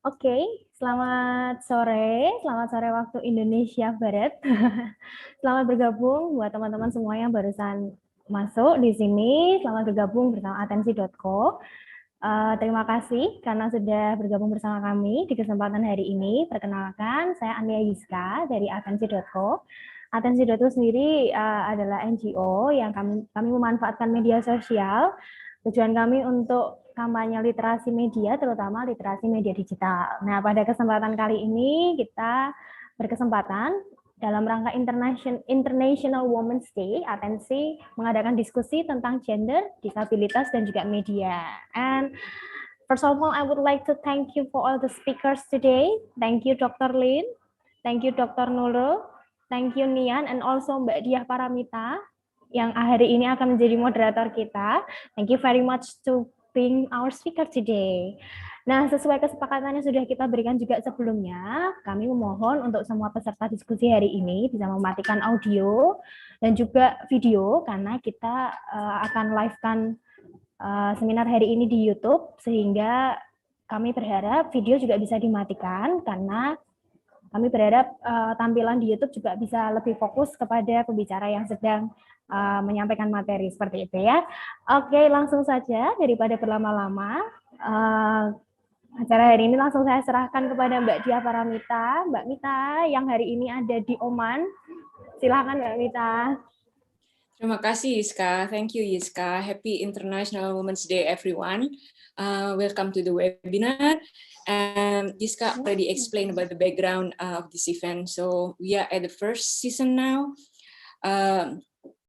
Oke, selamat sore waktu Indonesia Barat. Selamat bergabung buat teman-teman semua yang barusan masuk di sini. Selamat bergabung bersama atensi.co. Terima kasih karena sudah bergabung bersama kami di kesempatan hari ini. Perkenalkan, saya Yiska dari atensi.co. Atensi.co sendiri adalah NGO yang kami memanfaatkan media sosial. Tujuan kami untuk kampanye literasi media, terutama literasi media digital. Nah, pada kesempatan kali ini kita berkesempatan dalam rangka International Women's Day, Atensi mengadakan diskusi tentang gender, disabilitas, dan juga media. And first of all, I would like to thank you for all the speakers today. Thank you, Dr. Lynn. Thank you, Dr. Nurul. Thank you, Nyan, and also Mbak Dyah Paramita yang hari ini akan menjadi moderator kita. Thank you very much to being our speaker today. Nah, sesuai kesepakatan yang sudah kita berikan juga sebelumnya, kami memohon untuk semua peserta diskusi hari ini bisa mematikan audio dan juga video karena kita akan live-kan seminar hari ini di YouTube, sehingga kami berharap video juga bisa dimatikan karena kami berharap tampilan di YouTube juga bisa lebih fokus kepada pembicara yang sedang menyampaikan materi seperti itu ya. Oke, langsung saja daripada berlama-lama. Acara hari ini langsung saya serahkan kepada Mbak Dyah Paramita. Mbak Mita yang hari ini ada di Oman. Silakan Mbak Mita. Terima kasih Yiska. Thank you Yiska. Happy International Women's Day everyone. Welcome to the webinar. Yiska already explained about the background of this event. So we are at the first season now.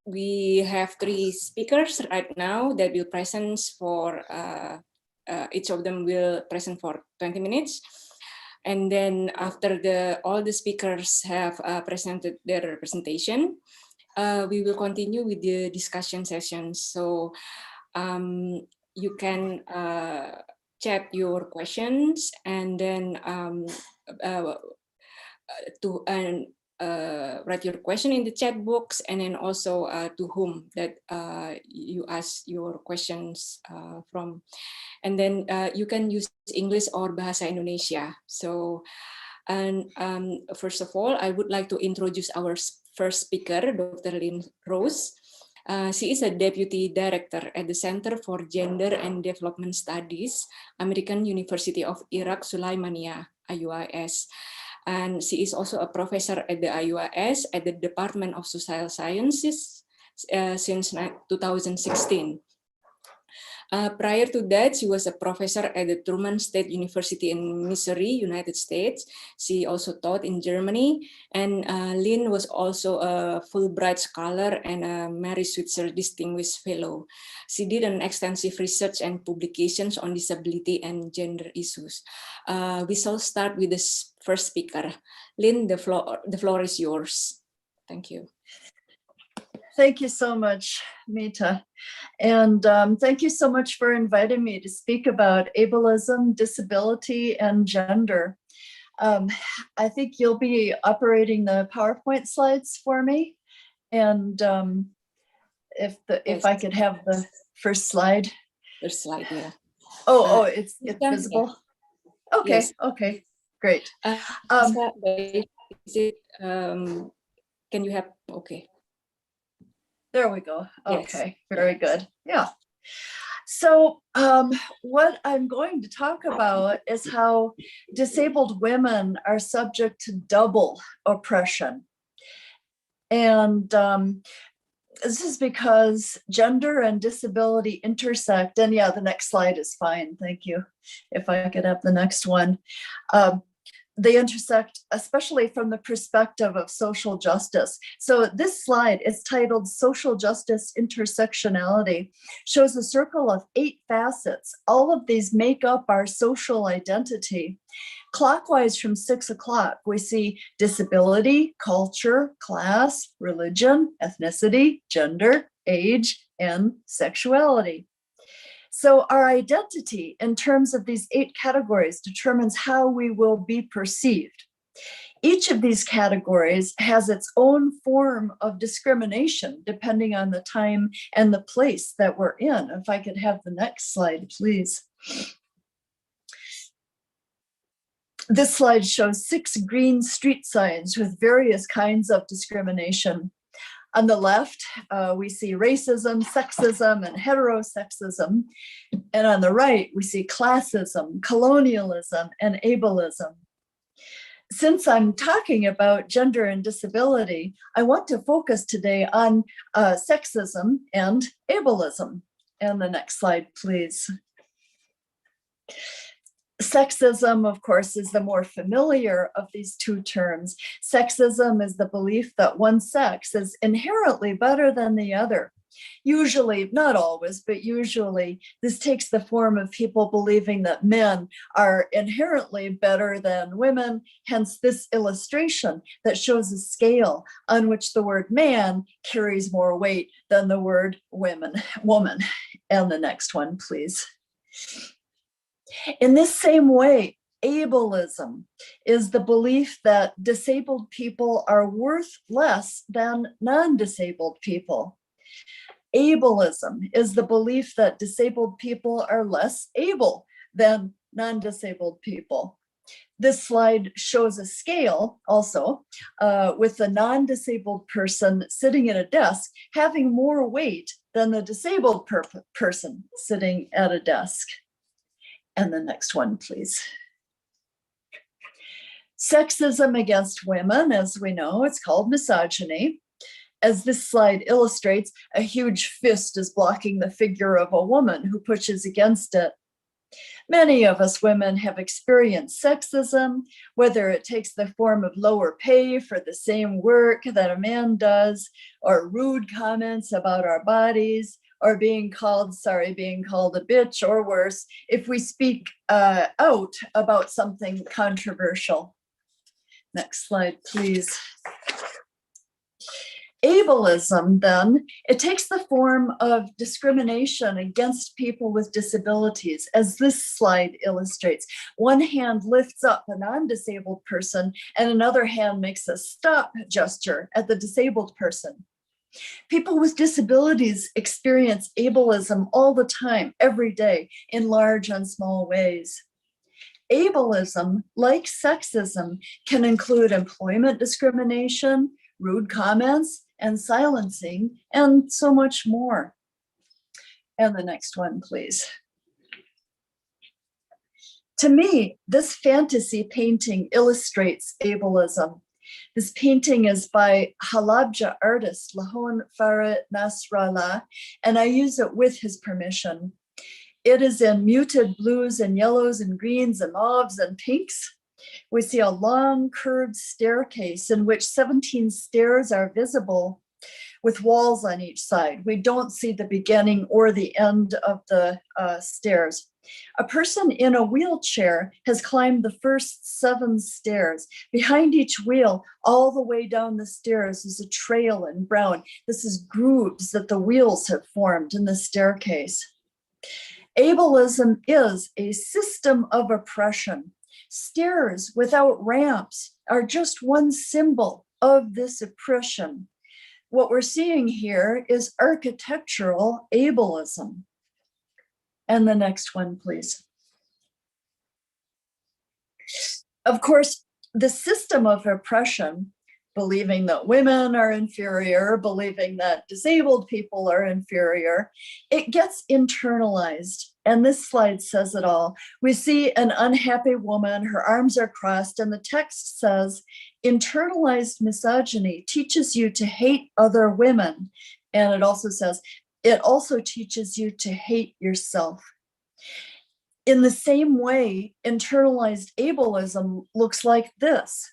We have 3 speakers right now that will present for, each of them will present for 20 minutes. And then after all the speakers have presented their presentation, we will continue with the discussion sessions. So you can chat your questions and then write your question in the chat box, and then also to whom that you ask your questions from. And then you can use English or Bahasa Indonesia. So, and first of all, I would like to introduce our first speaker, Dr. Lynn Rose. She is a Deputy Director at the Center for Gender and Development Studies, American University of Iraq, Sulaimania, AUIS. And she is also a professor at the AUIS at the Department of Social Sciences since 2016. Prior to that, she was a professor at the Truman State University in Missouri, United States. She also taught in Germany, and Lynn was also a Fulbright Scholar and a Mary Switzer Distinguished Fellow. She did an extensive research and publications on disability and gender issues. We shall start with the first speaker. Lynn, the floor is yours. Thank you. Thank you so much, Mita. And thank you so much for inviting me to speak about ableism, disability, and gender. I think you'll be operating the PowerPoint slides for me. And if I could have the first slide. First slide, yeah. Oh, it's visible? Yeah. Okay, yes. Okay, great. Is it, can you have, okay. There we go. Okay, yes. Very good. Yeah. So what I'm going to talk about is how disabled women are subject to double oppression. And this is because gender and disability intersect. And yeah, the next slide is fine. Thank you. If I could have the next one. They intersect, especially from the perspective of social justice. So this slide is titled Social Justice Intersectionality, shows a circle of 8 facets. All of these make up our social identity. Clockwise from 6 o'clock, we see disability, culture, class, religion, ethnicity, gender, age, and sexuality. So our identity in terms of these 8 categories determines how we will be perceived. Each of these categories has its own form of discrimination depending on the time and the place that we're in. If I could have the next slide, please. This slide shows 6 green street signs with various kinds of discrimination. On the left, we see racism, sexism, and heterosexism. And on the right, we see classism, colonialism, and ableism. Since I'm talking about gender and disability, I want to focus today on sexism and ableism. And the next slide, please. Sexism, of course, is the more familiar of these two terms. Sexism is the belief that one sex is inherently better than the other. Usually, not always, but usually, this takes the form of people believing that men are inherently better than women, hence this illustration that shows a scale on which the word man carries more weight than the word woman. And the next one, please. In this same way, ableism is the belief that disabled people are worth less than non-disabled people. Ableism is the belief that disabled people are less able than non-disabled people. This slide shows a scale also with the non-disabled person sitting at a desk having more weight than the disabled person sitting at a desk. And the next one, please. Sexism against women, as we know, it's called misogyny. As this slide illustrates, a huge fist is blocking the figure of a woman who pushes against it. Many of us women have experienced sexism, whether it takes the form of lower pay for the same work that a man does, or rude comments about our bodies, or being called a bitch, or worse, if we speak out about something controversial. Next slide, please. Ableism, then, it takes the form of discrimination against people with disabilities, as this slide illustrates. One hand lifts up a non-disabled person, and another hand makes a stop gesture at the disabled person. People with disabilities experience ableism all the time, every day, in large and small ways. Ableism, like sexism, can include employment discrimination, rude comments, and silencing, and so much more. And the next one, please. To me, this fantasy painting illustrates ableism. This painting is by Halabja artist Lahon Farid Nasrallah, and I use it with his permission. It is in muted blues and yellows and greens and mauves and pinks. We see a long curved staircase in which 17 stairs are visible with walls on each side. We don't see the beginning or the end of the stairs. A person in a wheelchair has climbed the first 7 stairs. Behind each wheel, all the way down the stairs, is a trail in brown. This is grooves that the wheels have formed in the staircase. Ableism is a system of oppression. Stairs without ramps are just one symbol of this oppression. What we're seeing here is architectural ableism. And the next one, please. Of course, the system of oppression, believing that women are inferior, believing that disabled people are inferior, it gets internalized. And this slide says it all. We see an unhappy woman, her arms are crossed, and the text says, internalized misogyny teaches you to hate other women. And it also says, it also teaches you to hate yourself. In the same way, internalized ableism looks like this.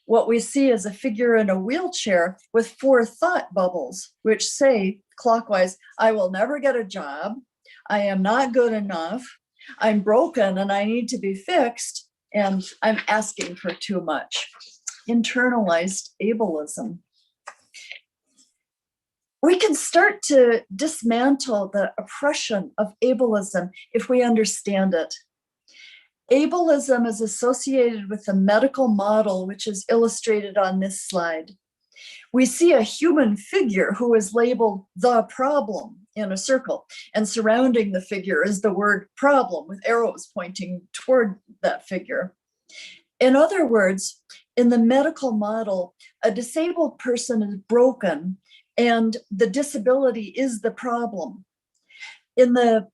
What we see is a figure in a wheelchair with 4 thought bubbles, which say clockwise, I will never get a job, I am not good enough, I'm broken and I need to be fixed, and I'm asking for too much. Internalized ableism. We can start to dismantle the oppression of ableism if we understand it. Ableism is associated with the medical model, which is illustrated on this slide. We see a human figure who is labeled the problem in a circle, and surrounding the figure is the word problem with arrows pointing toward that figure. In other words, in the medical model, a disabled person is broken and the disability is the problem. In the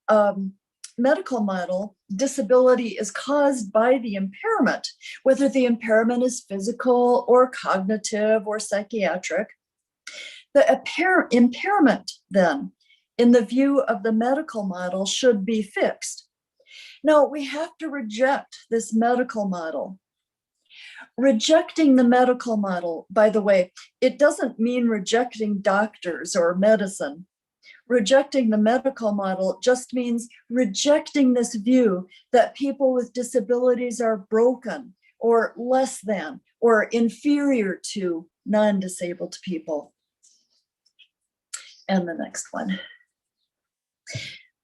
medical model, disability is caused by the impairment, whether the impairment is physical or cognitive or psychiatric. The impairment, then, in the view of the medical model, should be fixed. Now, we have to reject this medical model. Rejecting the medical model, by the way, it doesn't mean rejecting doctors or medicine. Rejecting the medical model just means rejecting this view that people with disabilities are broken or less than or inferior to non-disabled people. And the next one.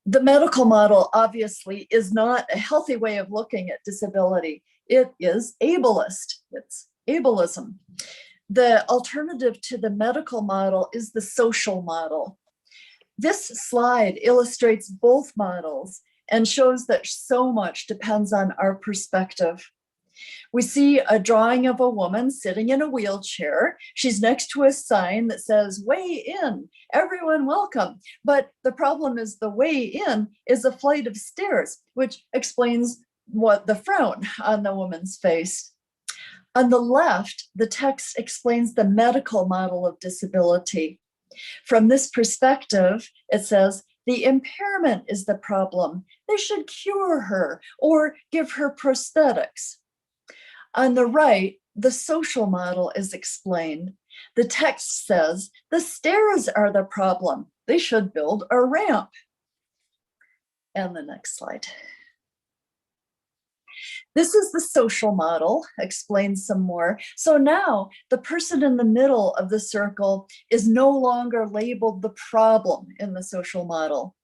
The medical model obviously is not a healthy way of looking at disability. It is ableist. It's ableism. The alternative to the medical model is the social model. This slide illustrates both models and shows that so much depends on our perspective. We see a drawing of a woman sitting in a wheelchair. She's next to a sign that says, "Way in, everyone welcome." But the problem is the way in is a flight of stairs, which explains what the frown on the woman's face. On the left, the text explains the medical model of disability. From this perspective, it says, the impairment is the problem. They should cure her or give her prosthetics. On the right, the social model is explained. The text says, the stairs are the problem. They should build a ramp. And the next slide. This is the social model, explains some more. So now the person in the middle of the circle is no longer labeled the problem in the social model.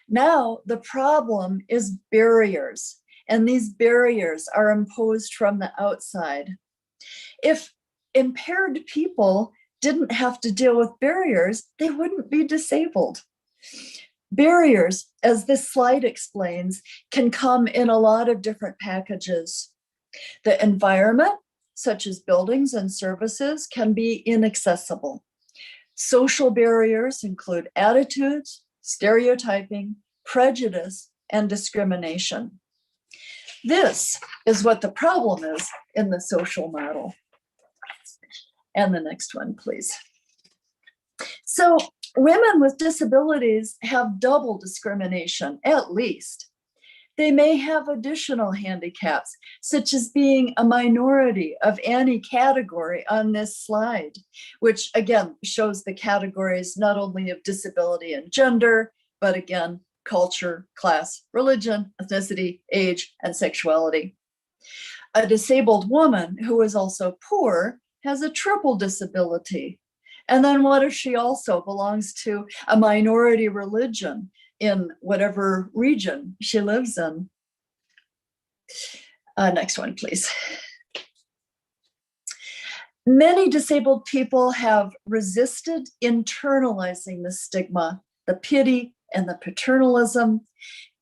Now the problem is barriers, and these barriers are imposed from the outside. If impaired people didn't have to deal with barriers, they wouldn't be disabled. Barriers, as this slide explains, can come in a lot of different packages. The environment, such as buildings and services, can be inaccessible. Social barriers include attitudes, stereotyping, prejudice, and discrimination. This is what the problem is in the social model. And the next one, please. So women with disabilities have double discrimination, at least. They may have additional handicaps, such as being a minority of any category on this slide, which again shows the categories not only of disability and gender, but again, culture, class, religion, ethnicity, age, and sexuality. A disabled woman who is also poor has a triple disability. And then what if she also belongs to a minority religion in whatever region she lives in? Next one, please. Many disabled people have resisted internalizing the stigma, the pity, and the paternalism.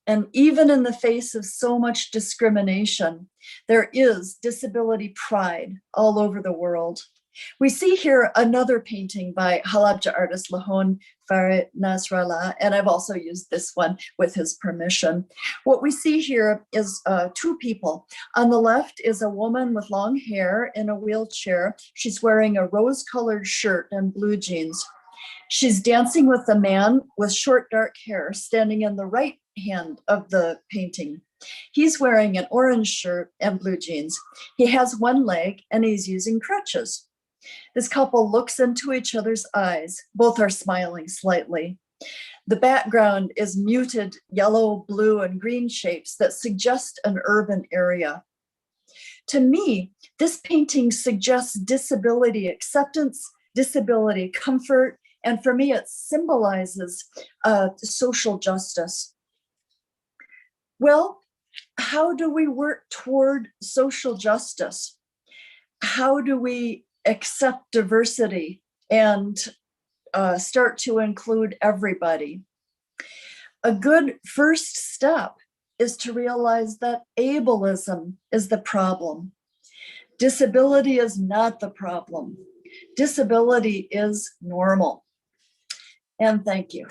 And even in the face of so much discrimination, there is disability pride all over the world. We see here another painting by Halabja artist Lahon Farid Nasrallah, and I've also used this one with his permission. What we see here is two people. On the left is a woman with long hair in a wheelchair. She's wearing a rose-colored shirt and blue jeans. She's dancing with a man with short dark hair standing in the right hand of the painting. He's wearing an orange shirt and blue jeans. He has one leg and he's using crutches. This couple looks into each other's eyes. Both are smiling slightly. The background is muted yellow, blue, and green shapes that suggest an urban area. To me, this painting suggests disability acceptance, disability comfort, and for me, it symbolizes social justice. Well, how do we work toward social justice? How do we accept diversity and start to include everybody? A good first step is to realize that ableism is the problem. Disability is not the problem. Disability is normal. And thank you.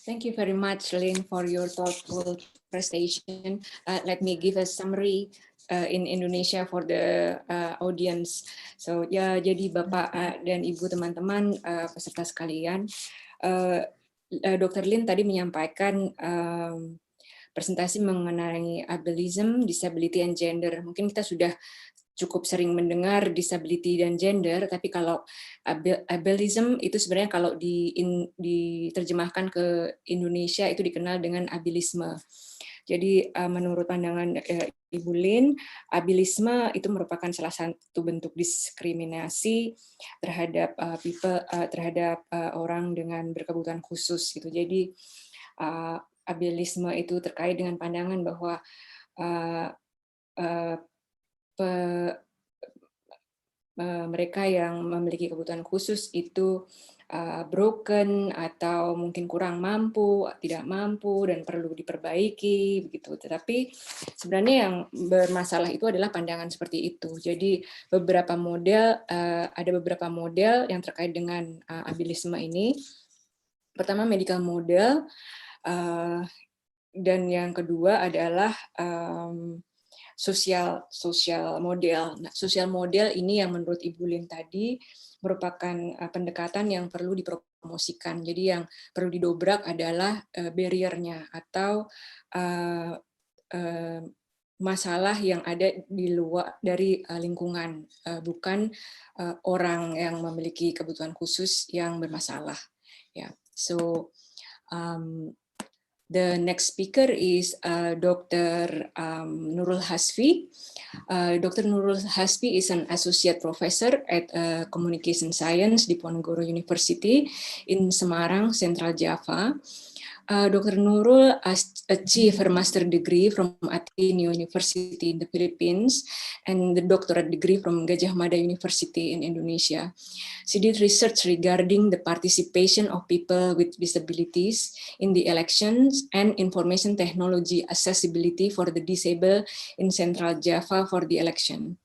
Thank you very much, Lynn, for your thoughtful presentation. Let me give a summary in Indonesia for the audience. So ya, jadi Bapak dan Ibu teman-teman peserta sekalian, Dr. Lynn tadi menyampaikan presentasi mengenai ableism, disability, and gender. Mungkin kita sudah cukup sering mendengar disability dan gender, tapi kalau ableism itu sebenarnya kalau diterjemahkan ke Indonesia itu dikenal dengan abilisme. Jadi menurut pandangan Ibu Lynn, abilisme itu merupakan salah satu bentuk diskriminasi terhadap terhadap orang dengan berkebutuhan khusus gitu. Jadi abilisme itu terkait dengan pandangan bahwa mereka yang memiliki kebutuhan khusus itu broken atau mungkin kurang mampu, tidak mampu dan perlu diperbaiki begitu. Tetapi sebenarnya yang bermasalah itu adalah pandangan seperti itu. Jadi beberapa model ada beberapa model yang terkait dengan abilisme ini. Pertama medical model dan yang kedua adalah sosial model. Nah, sosial model ini yang menurut Ibu Lynn tadi merupakan pendekatan yang perlu dipromosikan. Jadi yang perlu didobrak adalah barrier-nya atau masalah yang ada di luar dari lingkungan, bukan orang yang memiliki kebutuhan khusus yang bermasalah. Yeah. So the next speaker is Dr. Nurul Hasfi. Dr. Nurul Hasfi is an associate professor at Communication Science Diponegoro University in Semarang, Central Java. Dr. Nurul achieved her master degree from Ateneo University in the Philippines and the doctorate degree from Gajah Mada University in Indonesia. She did research regarding the participation of people with disabilities in the elections and information technology accessibility for the disabled in Central Java for the election.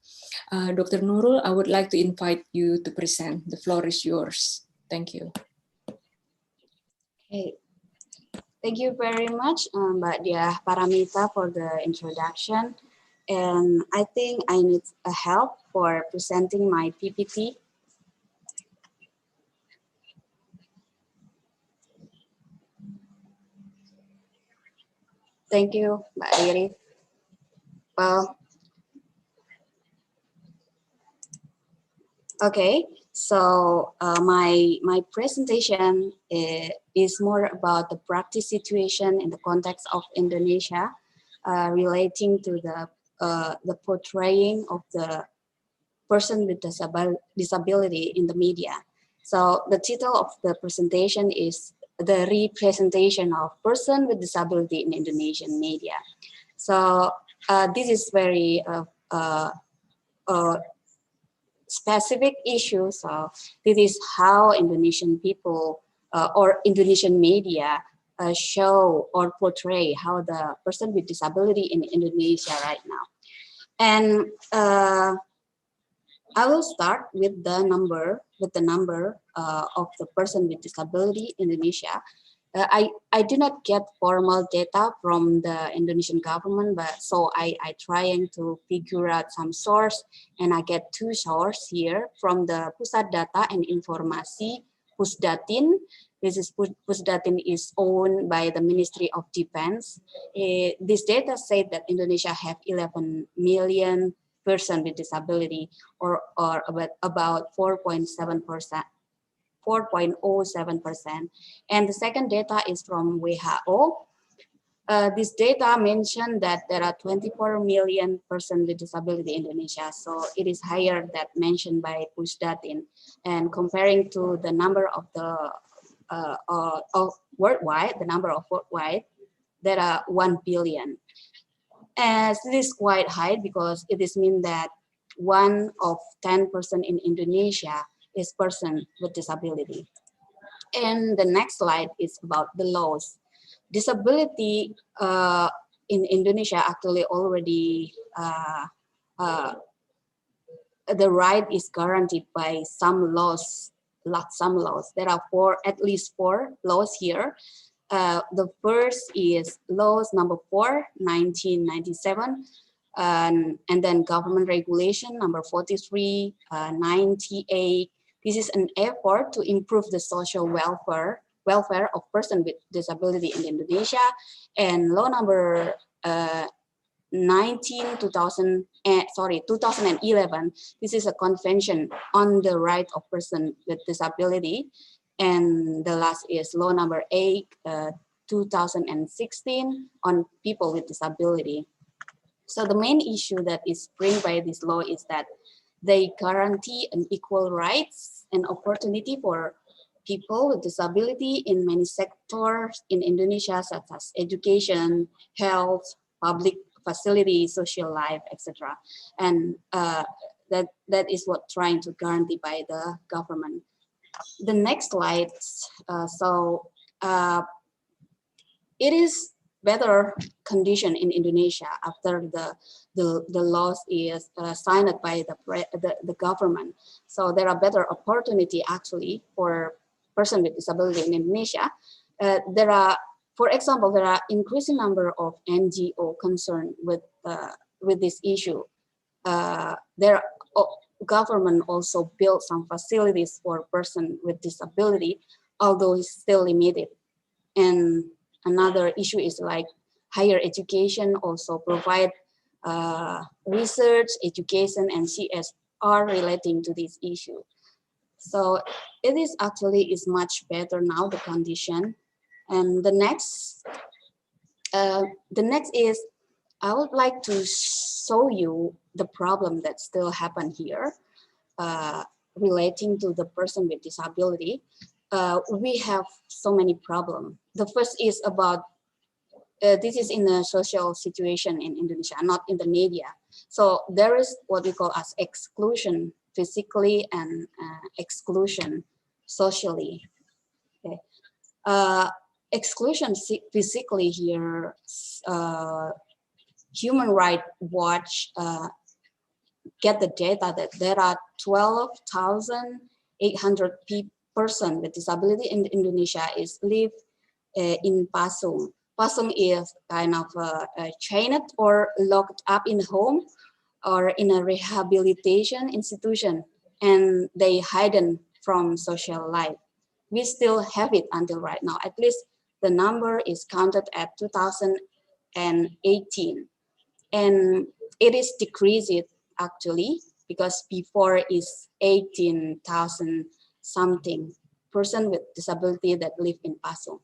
Dr. Nurul, I would like to invite you to present. The floor is yours. Thank you. Okay. Thank you very much, Mbak Dyah Paramita, for the introduction. And I think I need a help for presenting my PPT. Thank you, Mbak Riri. Well, okay, so my presentation is more about the practice situation in the context of Indonesia, relating to the portraying of the person with disability in the media. So the title of the presentation is the representation of person with disability in Indonesian media. So this is very specific issue. So this is how Indonesian people or Indonesian media show or portray how the person with disability in Indonesia right now. And I will start with the number of the person with disability in Indonesia. I do not get formal data from the Indonesian government, but so I trying to figure out some source, and I get two sources here from the Pusat Data and Informasi Pusdatin. This is Pusdatin is owned by the Ministry of Defense. This data said that Indonesia have 11 million person with disability, or about 4.07%. 4.07%. And the second data is from WHO. This data mentioned that there are 24 million persons with disability in Indonesia. So it is higher than mentioned by Pusdatin. And comparing to the number of the worldwide, there are 1 billion. As this is quite high because it is mean that 1 of 10 person in Indonesia is person with disability. And the next slide is about the laws. Disability in Indonesia actually already the right is guaranteed by some laws. There are at least four laws here. The first is laws number 4, 1997, and then government regulation number 43, 98. This is an effort to improve the social welfare of persons with disability in Indonesia. And law number 2011. This is a convention on the right of person with disability. And the last is law number 8, 2016 on people with disability. So the main issue that is brought by this law is that they guarantee an equal rights and opportunity for people with disability in many sectors in Indonesia, such as education, health, public facilities, social life, etc. And that is what trying to guarantee by the government. The next slide. It is better condition in Indonesia after the laws is signed by the government. So there are better opportunity actually for person with disability in Indonesia. For example, there are increasing number of NGO concerned with this issue. Government also built some facilities for person with disability, although it's still limited. And another issue is like higher education also provide research, education, and CSR relating to this issue. So it is actually much better now, the condition. And the next is, I would like to show you the problem that still happen here relating to the person with disability. We have so many problems. The first is about, this is in a social situation in Indonesia, not in the media. So there is what we call as exclusion physically and exclusion socially. Okay. Exclusion physically here, Human Rights Watch get the data that there are 12,800 persons with disability in Indonesia is live in pasung. Pasung is kind of chained or locked up in home or in a rehabilitation institution, and they hidden from social life. We still have it until right now. At least the number is counted at 2018. And it is decreased actually, because before is 18,000 something person with disability that live in pasung.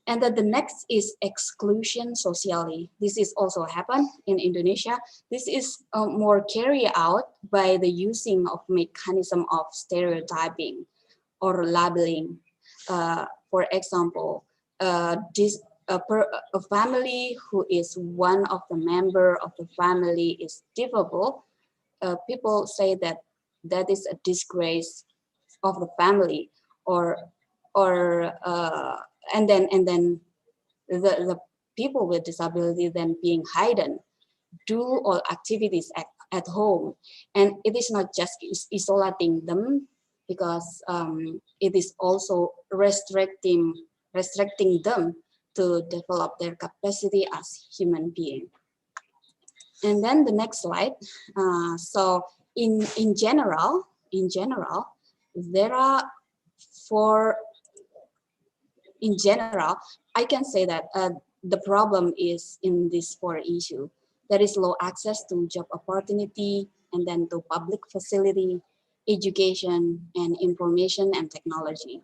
And then the next is exclusion socially. This is also happened in Indonesia. This is more carried out by the using of mechanism of stereotyping or labeling. For example, a family who is one of the member of the family is disabled, people say that that is a disgrace of the family, and then the people with disability then being hidden, do all activities at home, and it is not just isolating them, because it is also restricting them to develop their capacity as human being. And then the next slide. So in general, there are I can say that the problem is in these 4 issues. There is low access to job opportunity, and then to public facility, education, and information and technology.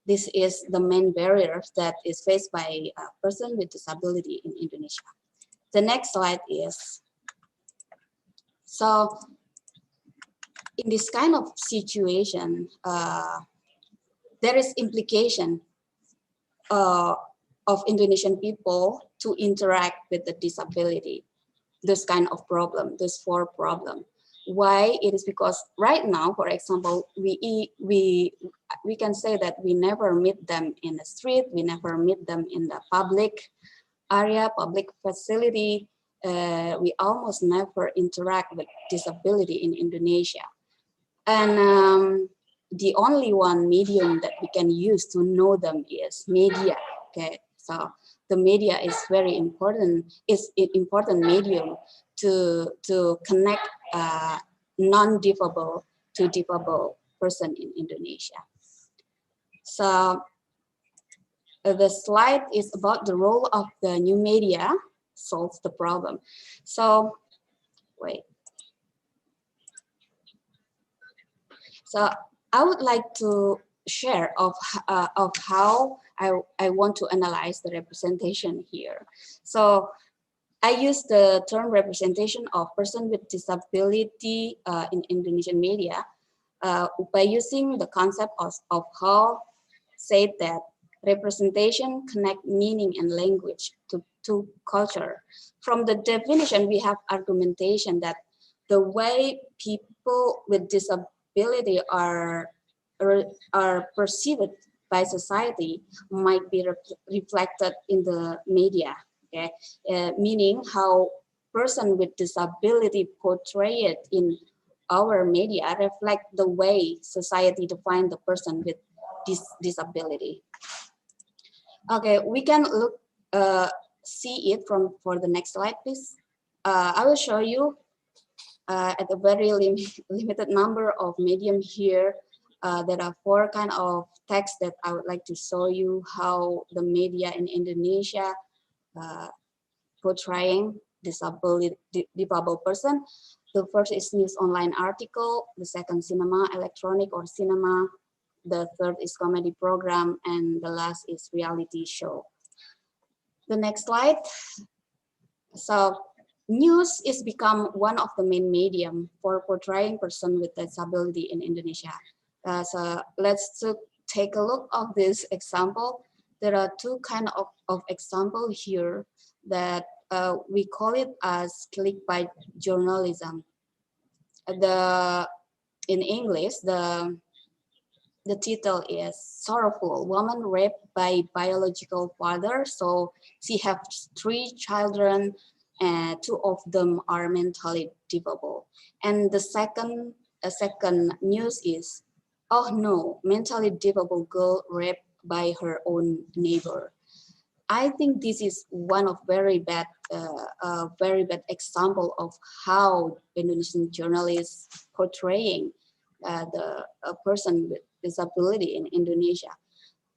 This is the main barriers that is faced by a person with disability in Indonesia. The next slide is, so in this kind of situation, there is implication of Indonesian people to interact with the disability, this kind of problem, this 4 problem. Why? It is because right now, for example, we can say that we never meet them in the street, we never meet them in the public, area, public facility, we almost never interact with disability in Indonesia. And the only one medium that we can use to know them is media. Okay, so the media is very important. It's an important medium to connect non-defable to defable person in Indonesia. So the slide is about the role of the new media solves the problem. So wait. So I would like to share of how I want to analyze the representation here. So I use the term representation of person with disability in Indonesian media by using the concept of how said that representation connect meaning and language to culture. From the definition, we have argumentation that the way people with disability are perceived by society might be reflected in the media. Okay, meaning how person with disability portrayed in our media reflect the way society define the person with disability. Okay, we can look see it for the next slide, please. I will show you at a very limited number of medium here. There are 4 kind of texts that I would like to show you how the media in Indonesia portraying disabled person. The first is news online article, the second cinema, electronic or cinema, the third is comedy program, and the last is reality show. The next slide. So news is become one of the main medium for portraying person with disability in Indonesia. So let's take a look of this example. There are 2 kind of example here that we call it as clickbait journalism. In English, the title is sorrowful woman raped by biological father. So she has 3 children and 2 of them are mentally disabled. And the second news is, oh no, mentally disabled girl raped by her own neighbor. I think this is one of very bad example of how Indonesian journalists portraying the person with disability in Indonesia.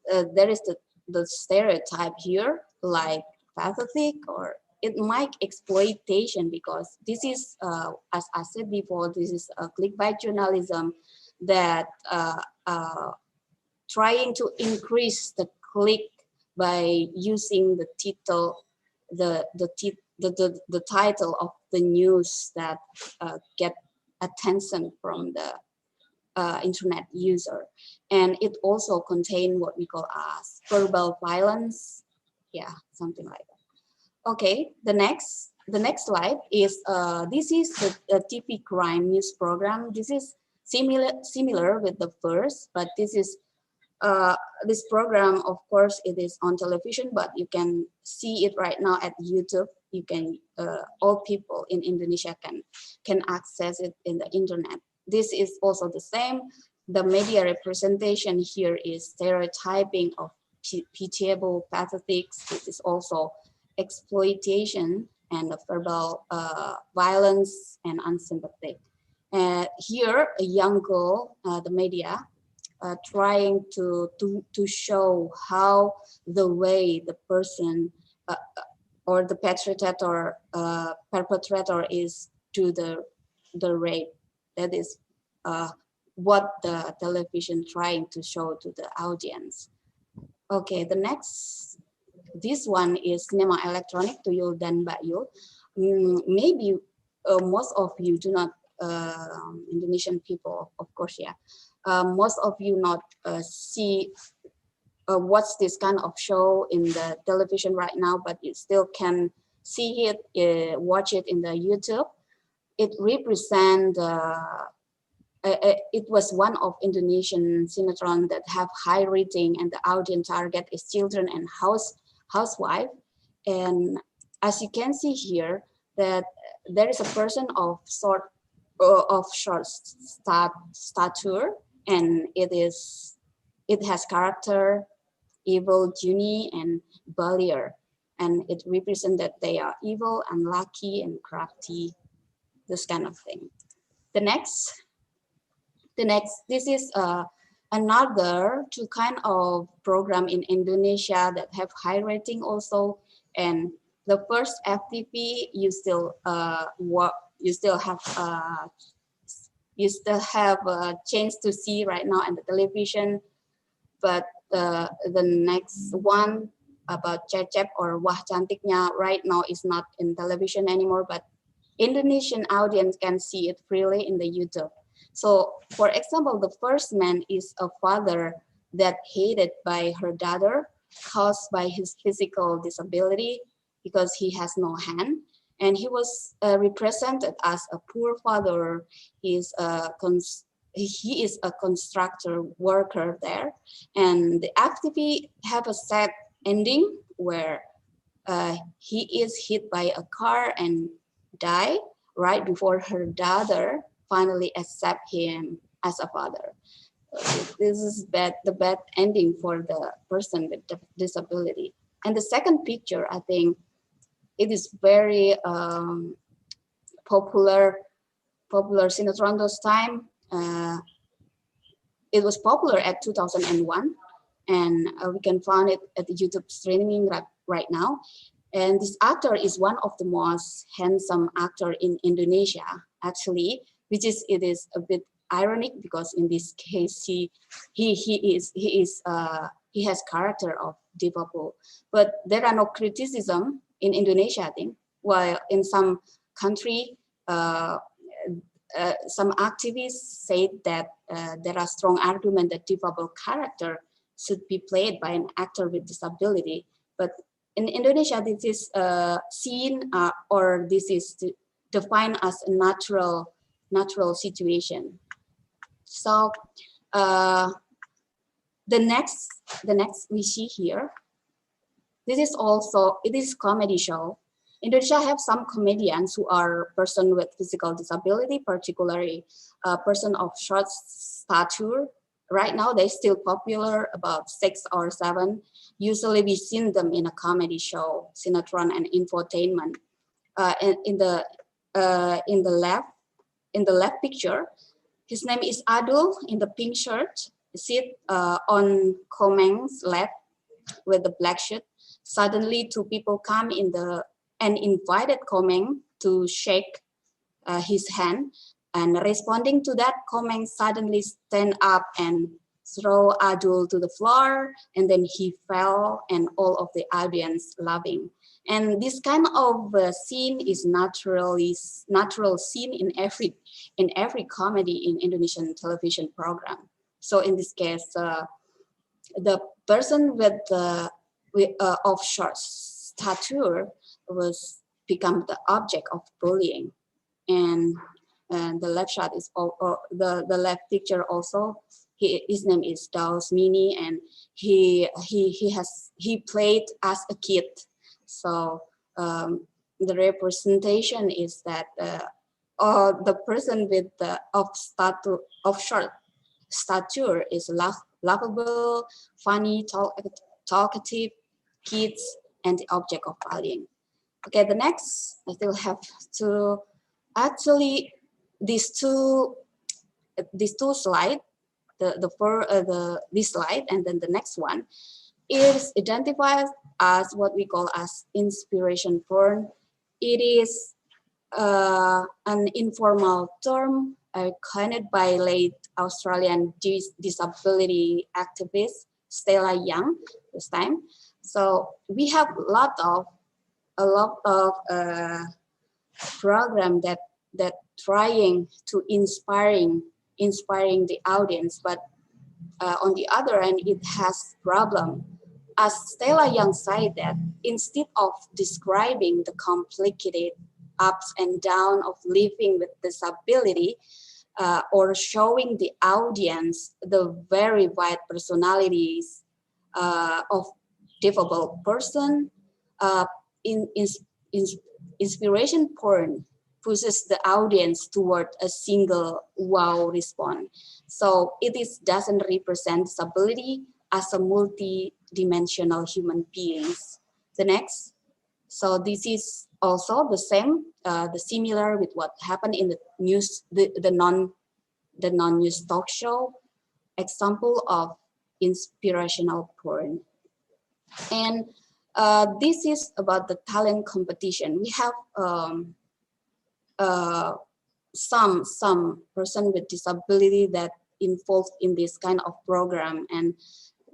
There is the stereotype here, like pathetic, or it might exploitation, because this is, as I said before, this is a clickbait journalism that trying to increase the click by using the title, the title of the news that get attention from the internet user. And it also contain what we call as verbal violence. Yeah, something like that. Okay, the next slide is this is the TV crime news program. This is similar with the first, but this is this program, of course, it is on television, but you can see it right now at YouTube. You can all people in Indonesia can access it in the internet. This is also the same. The media representation here is stereotyping of pitiable, pathetic. This is also exploitation and verbal violence and unsympathetic. Here, a young girl, the media, trying to show how the way the person or the perpetrator is to the rape. That is what the television trying to show to the audience. Okay, the next, this one is cinema electronic Tuyul dan Mbak Yul. Maybe most of you do not, Indonesian people, of course, yeah. Most of you not see what's this kind of show in the television right now, but you still can see it, watch it in the YouTube. It represents, it was one of Indonesian sinetron that have high rating, and the audience target is children and housewife. And as you can see here, that there is a person of short stature, and it has character, evil, genie, and Balier, and it represents that they are evil, unlucky, and crafty, this kind of thing. The next, this is another two kind of program in Indonesia that have high rating also. And the first FTP, you still have a chance to see right now on the television. But the next one about Cecep or Wah Cantiknya right now is not in television anymore, but Indonesian audience can see it freely in the YouTube. So for example, the first man is a father that hated by her daughter caused by his physical disability because he has no hand. And he was represented as a poor father. He is a constructor worker there. And the FTP have a sad ending where he is hit by a car and die right before her daughter finally accept him as a father. This is the bad ending for the person with disability. And the second picture, I think it is very popular sinetron those time. It was popular at 2001, and we can find it at the YouTube streaming right now. And this actor is one of the most handsome actor in Indonesia, actually, it is a bit ironic because in this case he has character of disabled. But there are no criticism in Indonesia, I think, while in some country some activists say that there are strong arguments that disabled character should be played by an actor with disability. But in Indonesia, this is seen or this is defined as a natural situation. So the next we see here, this is also, it is comedy show. Indonesia have some comedians who are person with physical disability, particularly a person of short stature. Right now, they're still popular, about 6 or 7. Usually, we seen them in a comedy show, sinetron, and infotainment. And in the left picture, his name is Adul in the pink shirt. Sit on Komeng's lap with the black shirt. Suddenly, 2 people come in and invited Komeng to shake his hand. And responding to that, Komeng suddenly stand up and throw Adul to the floor, and then he fell, and all of the audience laughing. And this kind of scene is natural scene in every comedy in Indonesian television program. So in this case, the person with of short stature was become the object of bullying. And the left shot is the left picture also. His name is Daus Mini, and he played as a kid. So the representation is that the person with of short stature is lovable, funny, talkative, kids, and the object of bullying. Okay, the next I still have to actually these two slides, this slide and then the next one is identified as what we call as inspiration porn. It is an informal term coined by late Australian disability activist Stella Young this time. So we have a lot of program that trying to inspiring the audience, but on the other hand, it has problem. As Stella Young said that instead of describing the complicated ups and downs of living with disability, or showing the audience the very wide personalities of disabled person, inspiration porn pushes the audience toward a single wow response. So it doesn't represent disability as a multi-dimensional human beings. The next. So this is also the same, the similar with what happened in the news, the non-news talk show, example of inspirational porn. And this is about the talent competition. We have some person with disability that involved in this kind of program, and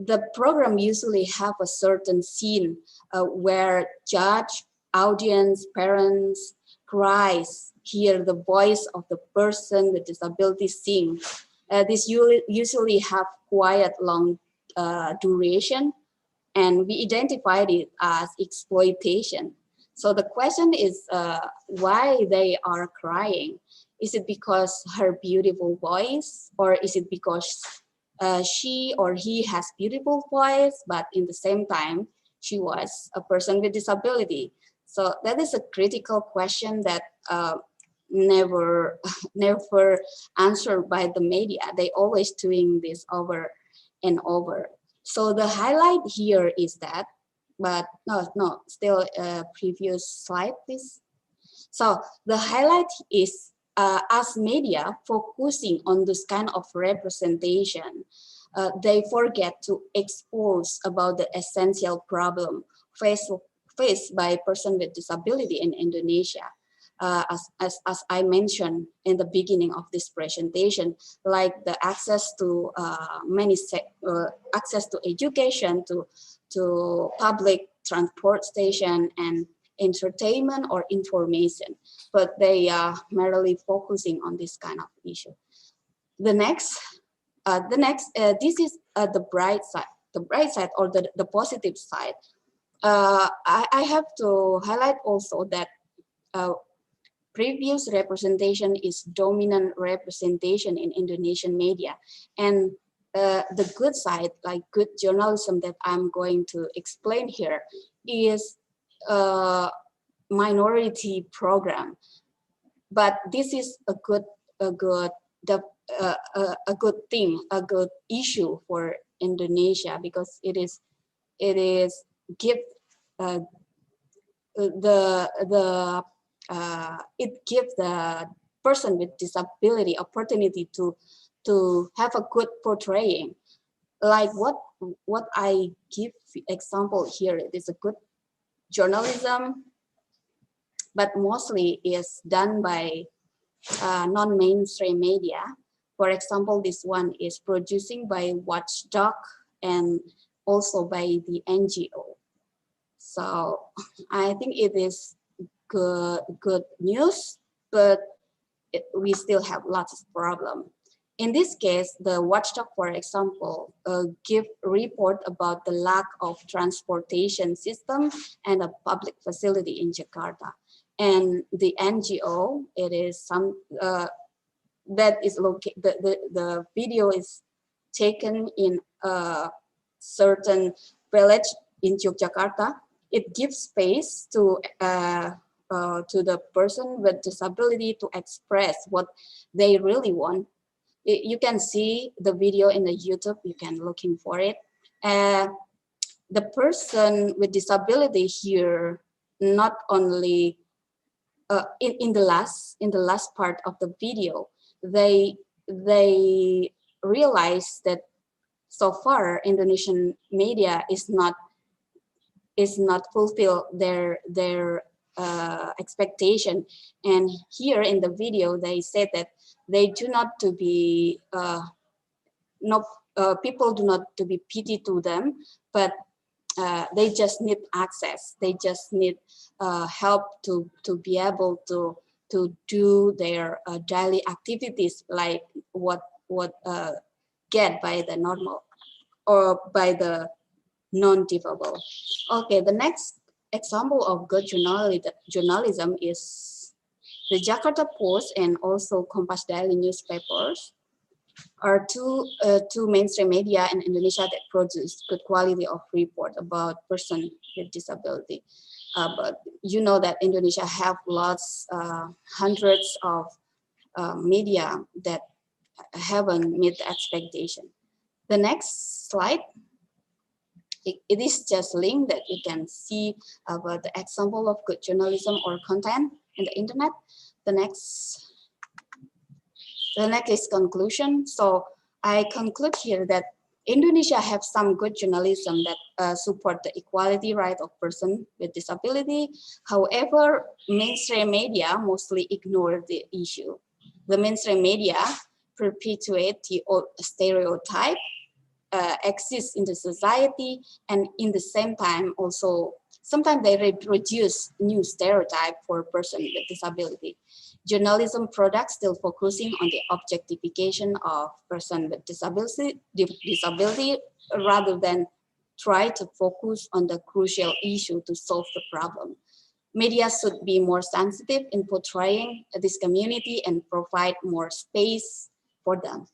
the program usually have a certain scene where judge, audience, parents cries, hear the voice of the person with disability sing. This usually have quiet long duration, and we identified it as exploitation. So the question is why they are crying. Is it because her beautiful voice, or is it because she or he has beautiful voice, but in the same time, she was a person with disability? So that is a critical question that never answered by the media. They always doing this over and over. So the highlight here is that, but no, still previous slide, please. So the highlight is as media focusing on this kind of representation, they forget to expose about the essential problem faced by person with disability in Indonesia. As I mentioned in the beginning of this presentation, like the access to access to education, to public transportation and entertainment or information, but they are merely focusing on this kind of issue. The next, this is the bright side or the positive side. I have to highlight also that previous representation is dominant representation in Indonesian media, and the good side, like good journalism that I'm going to explain here, is minority program. But this is a good thing, a good issue for Indonesia, because it give it gives the person with disability opportunity to have a good portraying. Like what I give example here, it is a good journalism, but mostly is done by non-mainstream media. For example, this one is producing by Watchdog and also by the NGO. So I think it is good news, but we still have lots of problems. In this case, the Watchdog, for example, give report about the lack of transportation system and a public facility in Jakarta. And the NGO, it is some that is located. The video is taken in a certain village in Yogyakarta. It gives space to the person with disability to express what they really want. You can see the video in the YouTube. You can looking for it. The person with disability here not only in the last part of the video, they realize that so far Indonesian media is not fulfill their expectation. And here in the video they said that they do not to be people do not to be pity to them, but they just need access. They just need help to be able to do their daily activities, like what get by the normal or by the non-disabled. Okay, the next example of good journalism is the Jakarta Post and also Kompas Daily newspapers. are two mainstream media in Indonesia that produce good quality of report about person with disability. But you know that Indonesia have lots, hundreds of media that haven't met the expectation. The next slide, it is just a link that you can see about the example of good journalism or content in the internet. The next is conclusion. So I conclude here that Indonesia have some good journalism that support the equality right of person with disability. However, mainstream media mostly ignore the issue. The mainstream media perpetuate the old stereotype exist in the society, and in the same time also sometimes they reproduce new stereotype for a person with disability. Journalism products still focusing on the objectification of person with disability rather than try to focus on the crucial issue to solve the problem. Media should be more sensitive in portraying this community and provide more space for them.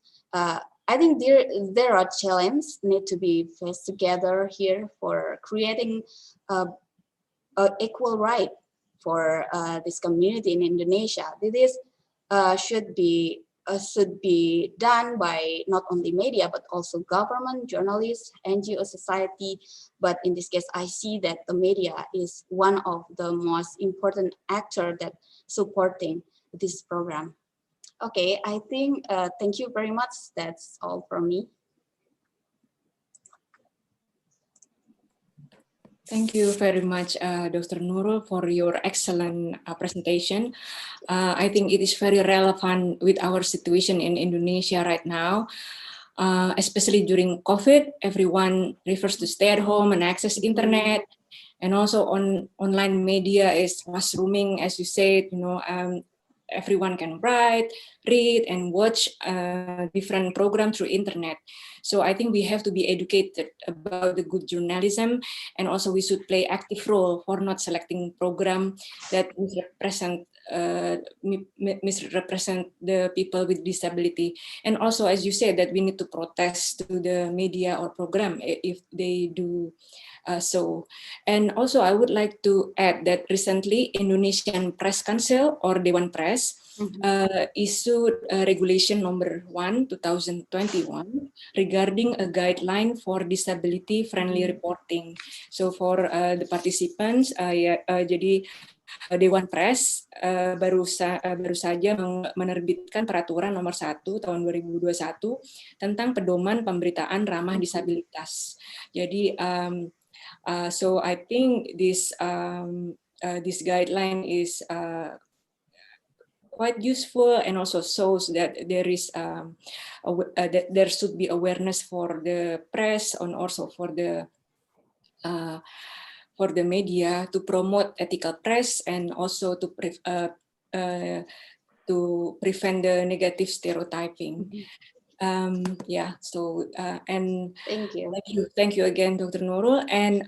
I think there are challenges need to be faced together here for creating equal right for this community in Indonesia. This should be done by not only media but also government, journalists, NGO society. But in this case, I see that the media is one of the most important actor that supporting this program. Okay, I think, thank you very much. That's all from me. Thank you very much, Dr. Nurul, for your excellent presentation. I think it is very relevant with our situation in Indonesia right now, especially during COVID. Everyone refers to stay at home and access internet, and also online media is mushrooming, as you said. Everyone can write, read, and watch different programs through internet. So I think we have to be educated about the good journalism, and also we should play active role for not selecting program that misrepresent the people with disability. And also, as you said, that we need to protest to the media or program if they do so. And also I would like to add that recently Indonesian Press Council or Dewan Press issued regulation number 1 2021 regarding a guideline for disability friendly reporting. So for the participants, jadi Dewan Press baru saja menerbitkan peraturan nomor 1 tahun 2021 tentang pedoman pemberitaan ramah disabilitas. Jadi so I think this guideline is quite useful, and also shows that there is that there should be awareness for the press and also for the media to promote ethical press, and also to prevent the negative stereotyping. Yeah, so and thank you again, Dr. Nurul. And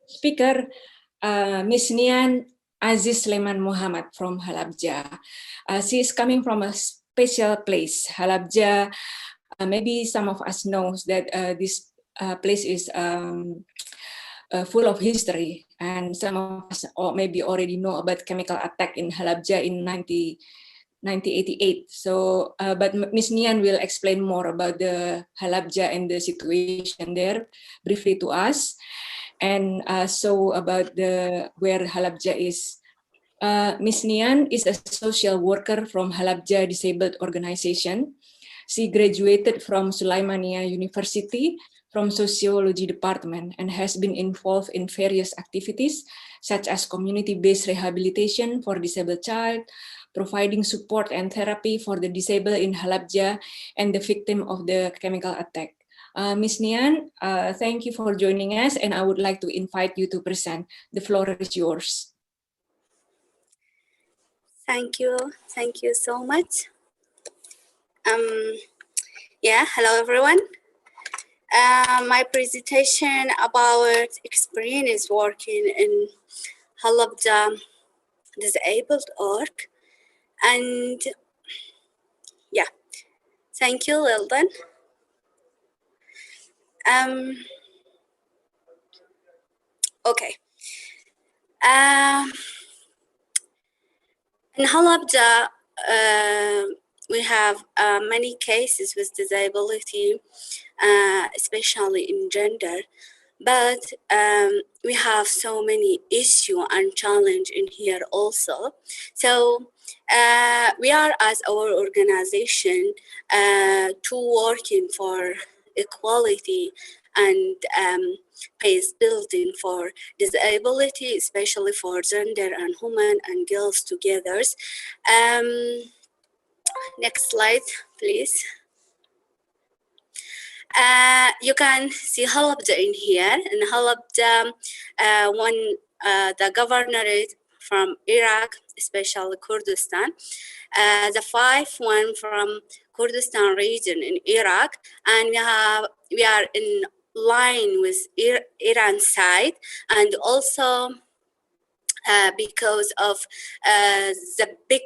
speaker, Miss Nyan Azis Sleman Muhammad from Halabja. She is coming from a special place, Halabja. Maybe some of us knows that this place is full of history, and some of us maybe already know about chemical attack in Halabja in 1988. So, but Ms. Nyan will explain more about the Halabja and the situation there briefly to us, and so about where Halabja is. Ms. Nyan is a social worker from Halabja Disabled Organization. She graduated from Sulaimania University from Sociology Department and has been involved in various activities such as community-based rehabilitation for disabled child, providing support and therapy for the disabled in Halabja and the victim of the chemical attack. Ms. Nyan, thank you for joining us, and I would like to invite you to present. The floor is yours. Thank you so much. Yeah, hello everyone. My presentation about experience working in Halabja Disabled Org. And yeah, Thank you, Lildan. Okay. In Halabja, we have many cases with disability, especially in gender, but we have so many issues and challenges in here also. So we are, as our organization, to working for equality and pace building for disability, especially for gender and women and girls together. Next slide, please. You can see Halabja in here. In Halabja, when the governorate from Iraq, especially Kurdistan, the 5 one from Kurdistan region in Iraq, and we are in line with Iran side, and also because of the big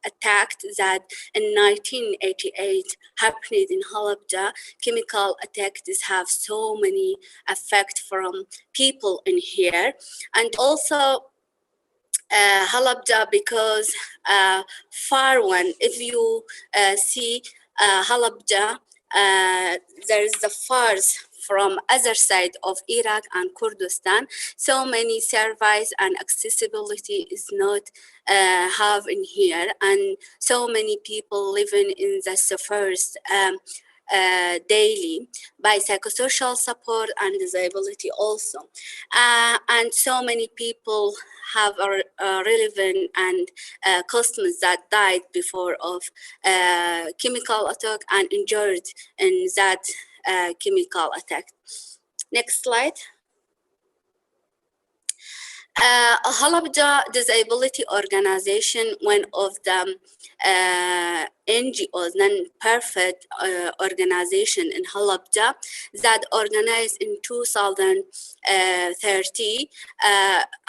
attack that in 1988 happened in Halabja. Chemical attacks have so many effects from people in here, and also Halabja because far one, if you see Halabja, there is the fars from other side of Iraq and Kurdistan. So many service and accessibility is not have in here, and so many people living in the suffers daily by psychosocial support and disability also. And so many people have a relevant and customers that died before of chemical attack and injured in that chemical attack. Next slide. Halabja Disability Organization, one of the NGOs, non-profit organization in Halabja that organized in 2030,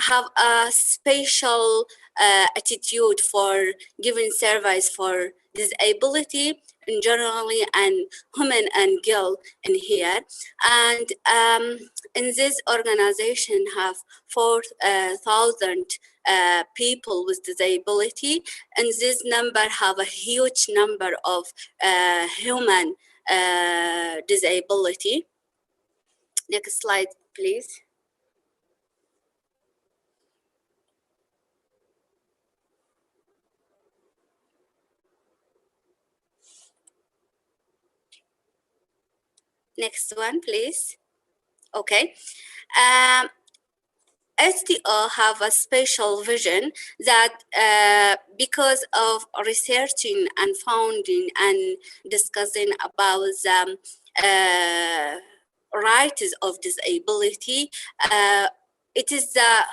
have a special attitude for giving service for disability in generally and women and girl in here. And in this organization have 4,000 people with disability, and this number have a huge number of human disability. Next slide, please. Next one, please. Okay. SDO have a special vision that because of researching and founding and discussing about the rights of disability, it is the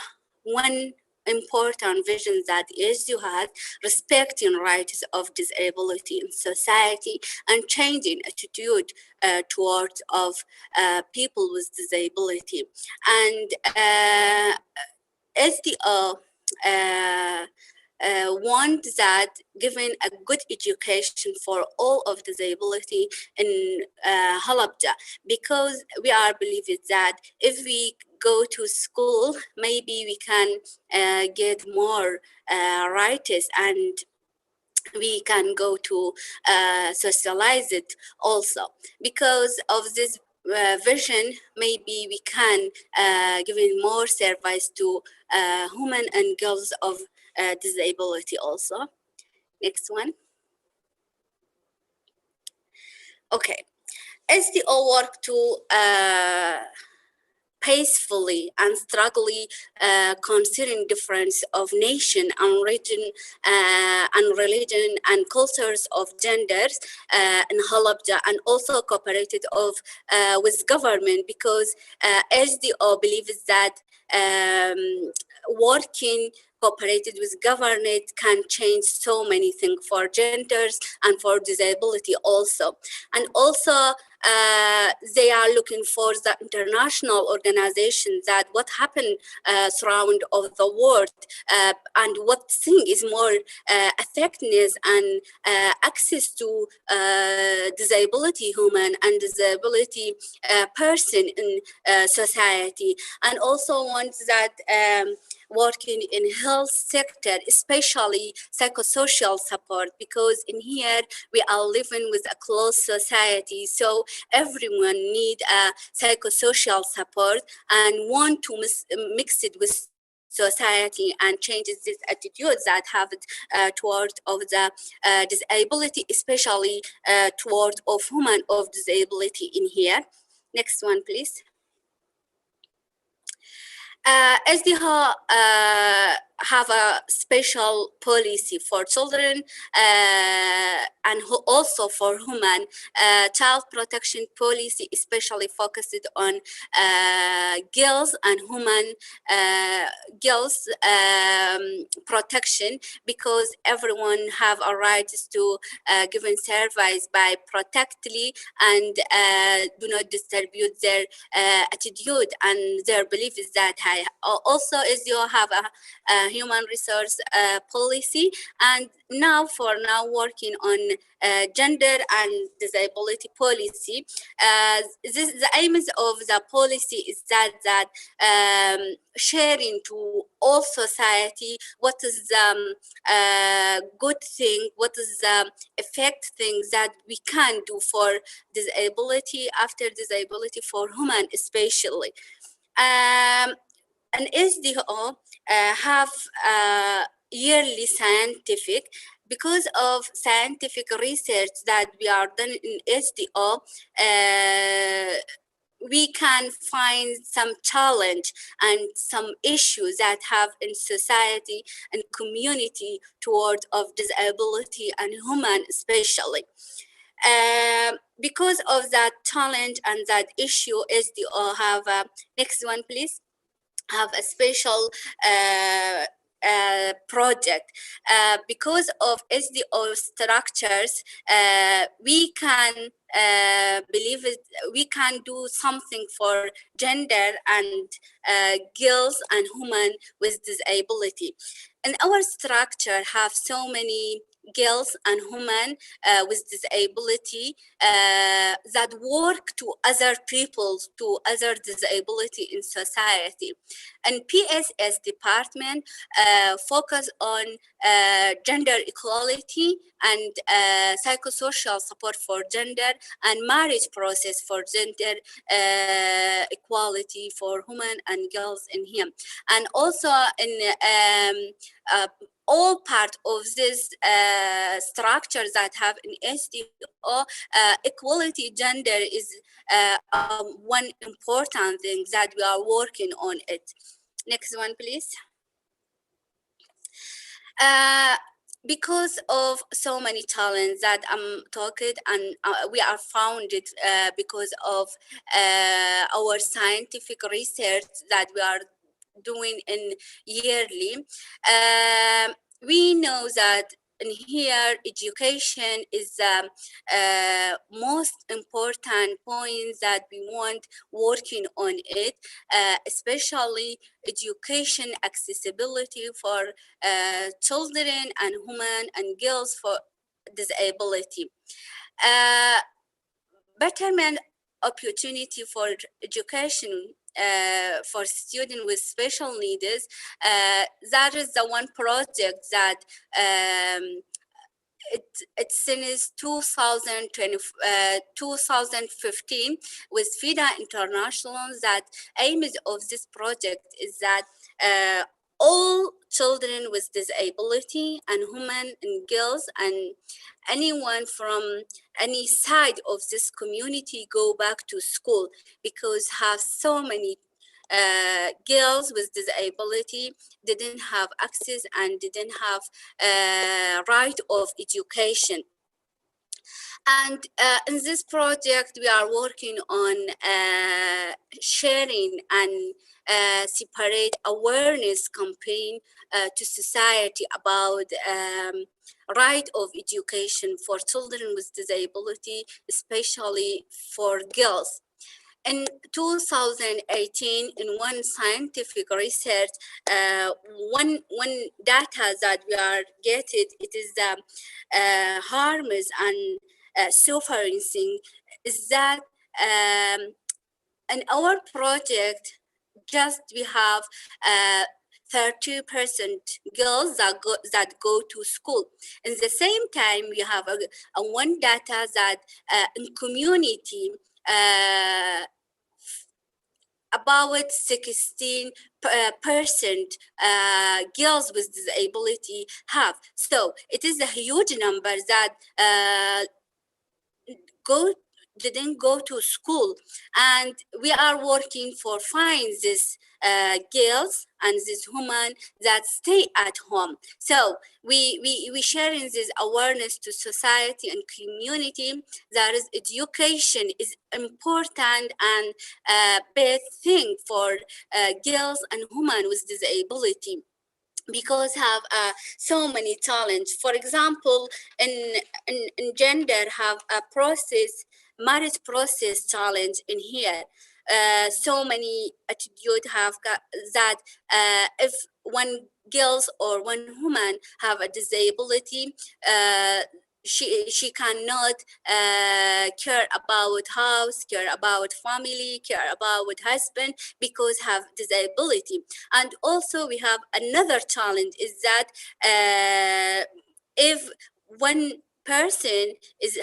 one important vision that SDO has, respecting rights of disability in society and changing attitude towards of people with disability. And SDO want that giving a good education for all of disability in Halabja, because we are believing that if we go to school, maybe we can get more rights, and we can go to socialize it also. Because of this vision, maybe we can giving more service to women and girls of disability also. Next one. Okay, SDO work to peacefully and struggling, considering difference of nation and region and religion and cultures of genders in Halabja, and also cooperated of with government, because SDO believes that working cooperated with government can change so many things for genders and for disability also. And also they are looking for the international organization that what happened surround of the world and what thing is more effectiveness and access to disability human and disability person in society, and also ones that working in health sector, especially psychosocial support, because in here we are living with a closed society, so everyone need a psychosocial support and want to mix it with society and changes this attitude that have toward of the disability, especially toward of women of disability in here. Next one, please. SDH have a special policy for children and also for women. Child protection policy especially focused on girls and women girls protection, because everyone have a right to given service by protectly and do not distribute their attitude and their belief is that also is you have a human resource policy, and now working on gender and disability policy. The aim of the policy is that sharing to all society what is the good thing, what is the effect things that we can do for disability, after disability for human especially. And SDO have yearly scientific, because of scientific research that we are done in SDO, we can find some challenge and some issues that have in society and community toward of disability and human especially. Because of that challenge and that issue, SDO have next one please, have a special project. Because of SDO structures, we can believe it, we can do something for gender and girls and women with disability. And our structure have so many girls and women with disability that work to other people, to other disability in society. And PSS department focus on gender equality and psychosocial support for gender and marriage process for gender equality for women and girls in him. And also in all part of this structures that have in SDO, equality gender is one important thing that we are working on it. Next one, please. Because of so many challenges that I'm talking, and we are founded because of our scientific research that we are doing in yearly. We know that in here, education is the most important point that we want working on it, especially education accessibility for children and women and girls for disability. Betterment opportunity for education for students with special needs. That is the one project that it's since 2015 with FIDA International. That aim of this project is that all children with disability and women and girls and anyone from any side of this community go back to school, because have so many girls with disability didn't have access and didn't have right of education. And in this project, we are working on sharing and separate awareness campaign to society about right of education for children with disability, especially for girls. In 2018, in one scientific research, one data that we are getting, it is the harms and suffering is that in our project, just we have 30% girls that go to school. In the same time, we have a one data that in community, about 16% girls with disability have. So it is a huge number that didn't go to school, and we are working for find these girls and these women that stay at home. So we sharing this awareness to society and community that is education is important and big thing for girls and women with disability, because have so many talents. For example, in gender have a process, marriage process challenge in here. So many attitude have got that if one girls or one woman have a disability, she cannot care about house, care about family, care about husband, because have disability. And also we have another challenge is that if one person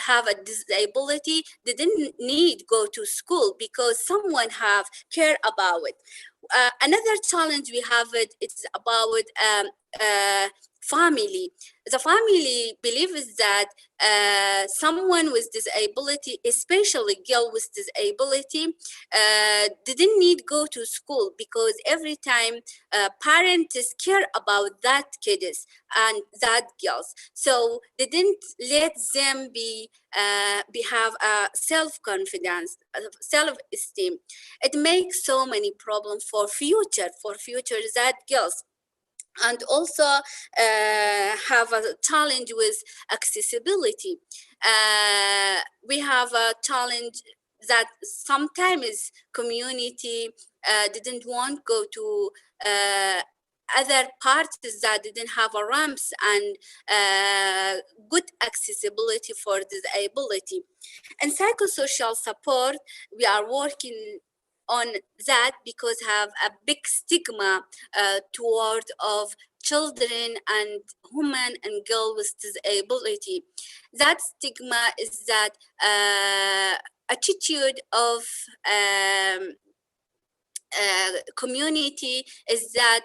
have a disability, they didn't need go to school because someone have care about it. Another challenge we have it's about family. The family believes that someone with disability, especially girl with disability, didn't need go to school because every time parents care about that kids and that girls, so they didn't let them be have a self-confidence, self-esteem. It makes so many problems for future that girls. And also have a challenge with accessibility. We have a challenge that sometimes community didn't want go to other parts that didn't have a ramps and good accessibility for disability. And psychosocial support, we are working on that because have a big stigma toward of children and women and girls with disability. That stigma is that attitude of community is that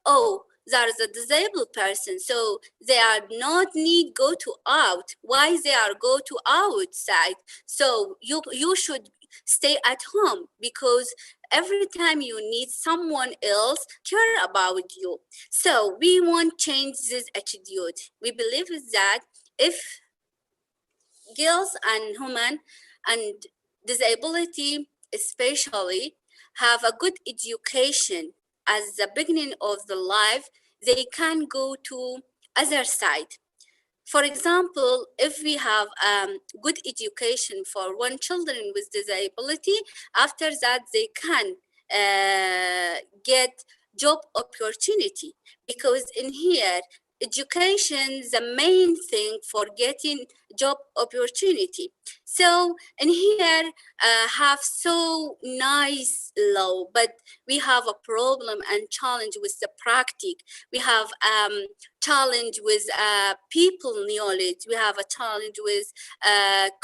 oh, there is a disabled person, so they are not need go to out. Why they are go to outside? So you should stay at home because every time you need someone else care about you. So we want change this attitude. We believe that if girls and women and disability especially have a good education as the beginning of the life, they can go to other side. For example, if we have good education for one children with disability, after that they can get job opportunity, because in here education is the main thing for getting job opportunity. So in here have so nice law, but we have a problem and challenge with the practice. We have challenge with people knowledge. We have a challenge with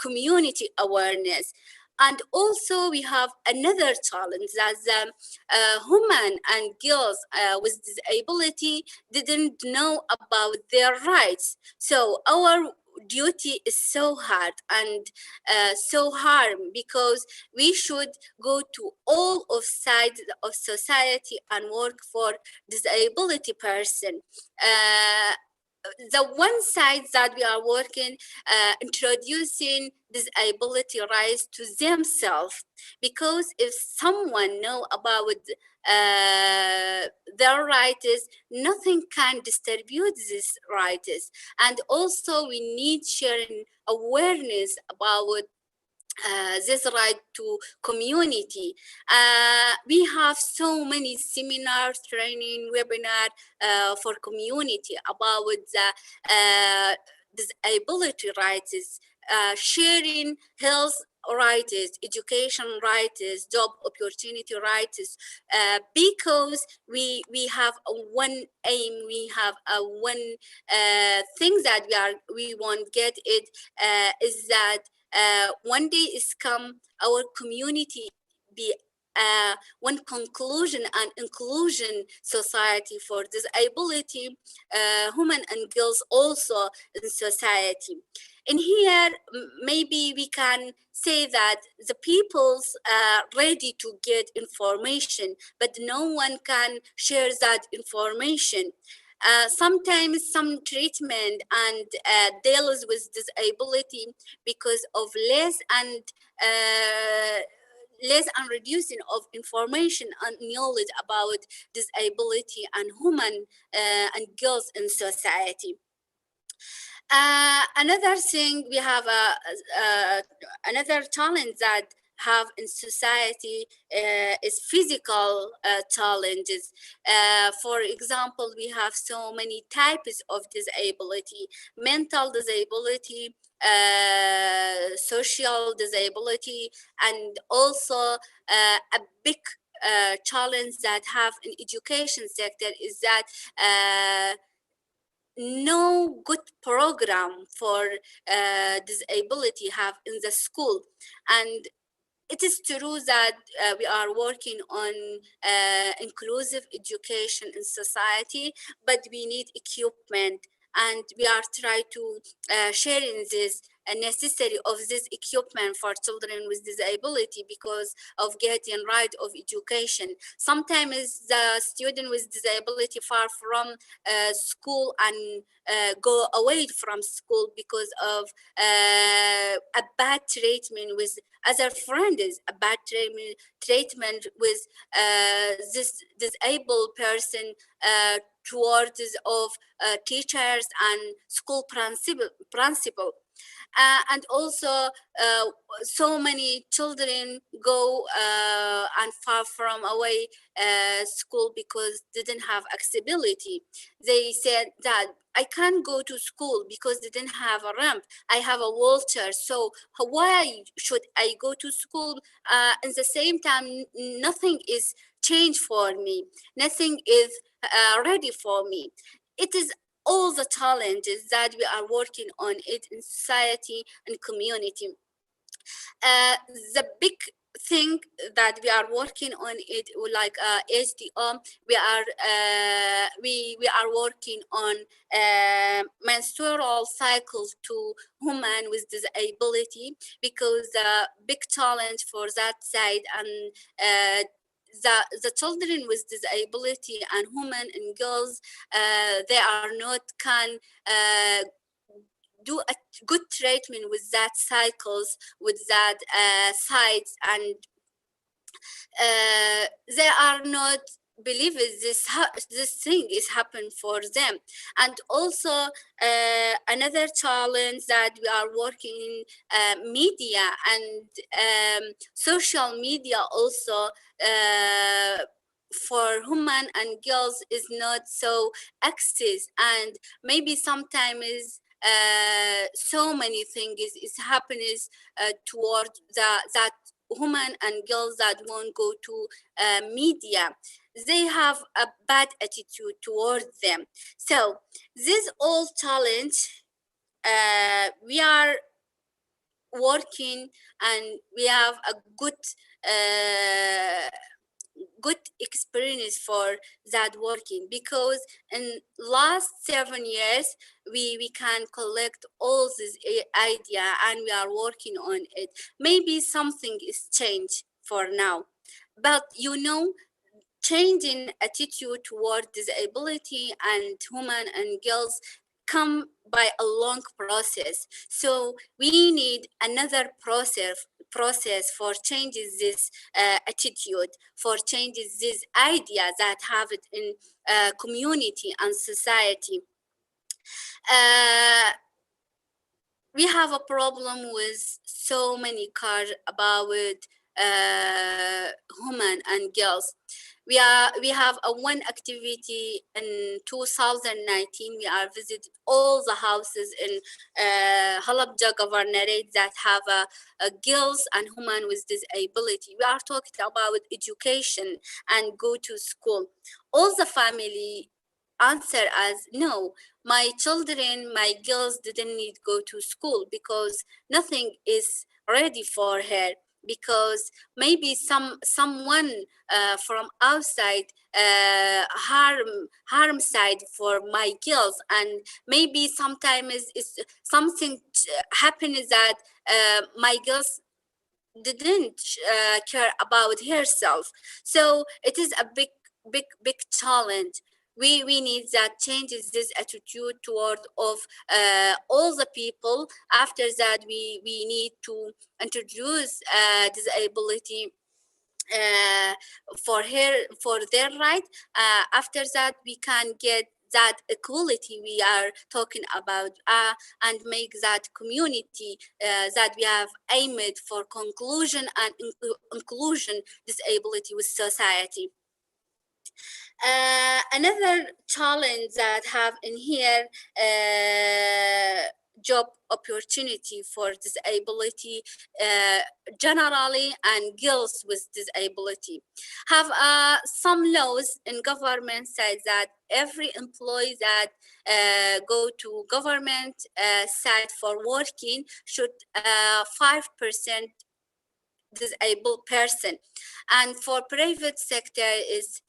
community awareness. And also we have another challenge that women and girls with disability didn't know about their rights. So our duty is so hard and so hard, because we should go to all of sides of society and work for disability person. the one side that we are working, introducing disability rights to themselves, because if someone know about their rights, nothing can distribute these rights. And also we need sharing awareness about this right to community. We have so many seminars, training, webinar for community about the disability rights, sharing health rights, education rights, job opportunity rights, because we have a one aim, we have a one thing that we want get it, is that one day is come our community be one conclusion and inclusion society for disability, women and girls also in society. In here, maybe we can say that the people's ready to get information, but no one can share that information. Sometimes some treatment and deals with disability because of less and reducing of information and knowledge about disability and women and girls in society. Another thing we have another challenge that have in society is physical challenges. For example, we have so many types of disability: mental disability, social disability, and also a big challenge that have in education sector is that no good program for disability have in the school. And it is true that we are working on inclusive education in society, but we need equipment, and we are trying to sharing this necessary of this equipment for children with disability because of getting right of education. Sometimes the student with disability far from school and go away from school because of a bad treatment with other friends, a bad treatment with this disabled person towards of teachers and school principal. And also so many children go and far from away school because they didn't have accessibility. They said that I can't go to school because they didn't have a ramp. I have a wheelchair, so why should I go to school? At the same time, nothing is changed for me. Nothing is ready for me. It is all the challenges that we are working on it in society and community. The big thing that we are working on it, like HDO, we are working on menstrual cycles to women with disability, because the big challenge for that side and the children with disability and women and girls, they are not can do a good treatment with that cycles, with that sites, and they are not believe this thing is happening for them. And also another challenge that we are working in media and social media also for women and girls is not so access, and maybe sometimes so many things is happening toward that women and girls that won't go to media. They have a bad attitude towards them. So this all challenge we are working, and we have a good experience for that working, because in last 7 years we can collect all this idea and we are working on it. Maybe something is changed for now, but changing attitude toward disability and women and girls come by a long process. So we need another process for changes this attitude, for changes this idea that have it in community and society. We have a problem with so many cars about women and girls. We have a one activity in 2019. We are visited all the houses in Halabja governorate that have girls and women with disability. We are talking about education and go to school. All the family answer as no, my children, my girls didn't need to go to school because nothing is ready for her, because maybe someone from outside harm side for my girls, and maybe sometimes is something happens that my girls didn't care about herself. So it is a big challenge. We need that changes this attitude toward of all the people. After that, we need to introduce disability for their right. After that, we can get that equality we are talking about and make that community that we have aimed for conclusion and inclusion disability with society. Another challenge that have in here job opportunity for disability generally, and girls with disability have some laws in government says that every employee that go to government site for working should 5% disabled person, and for private sector is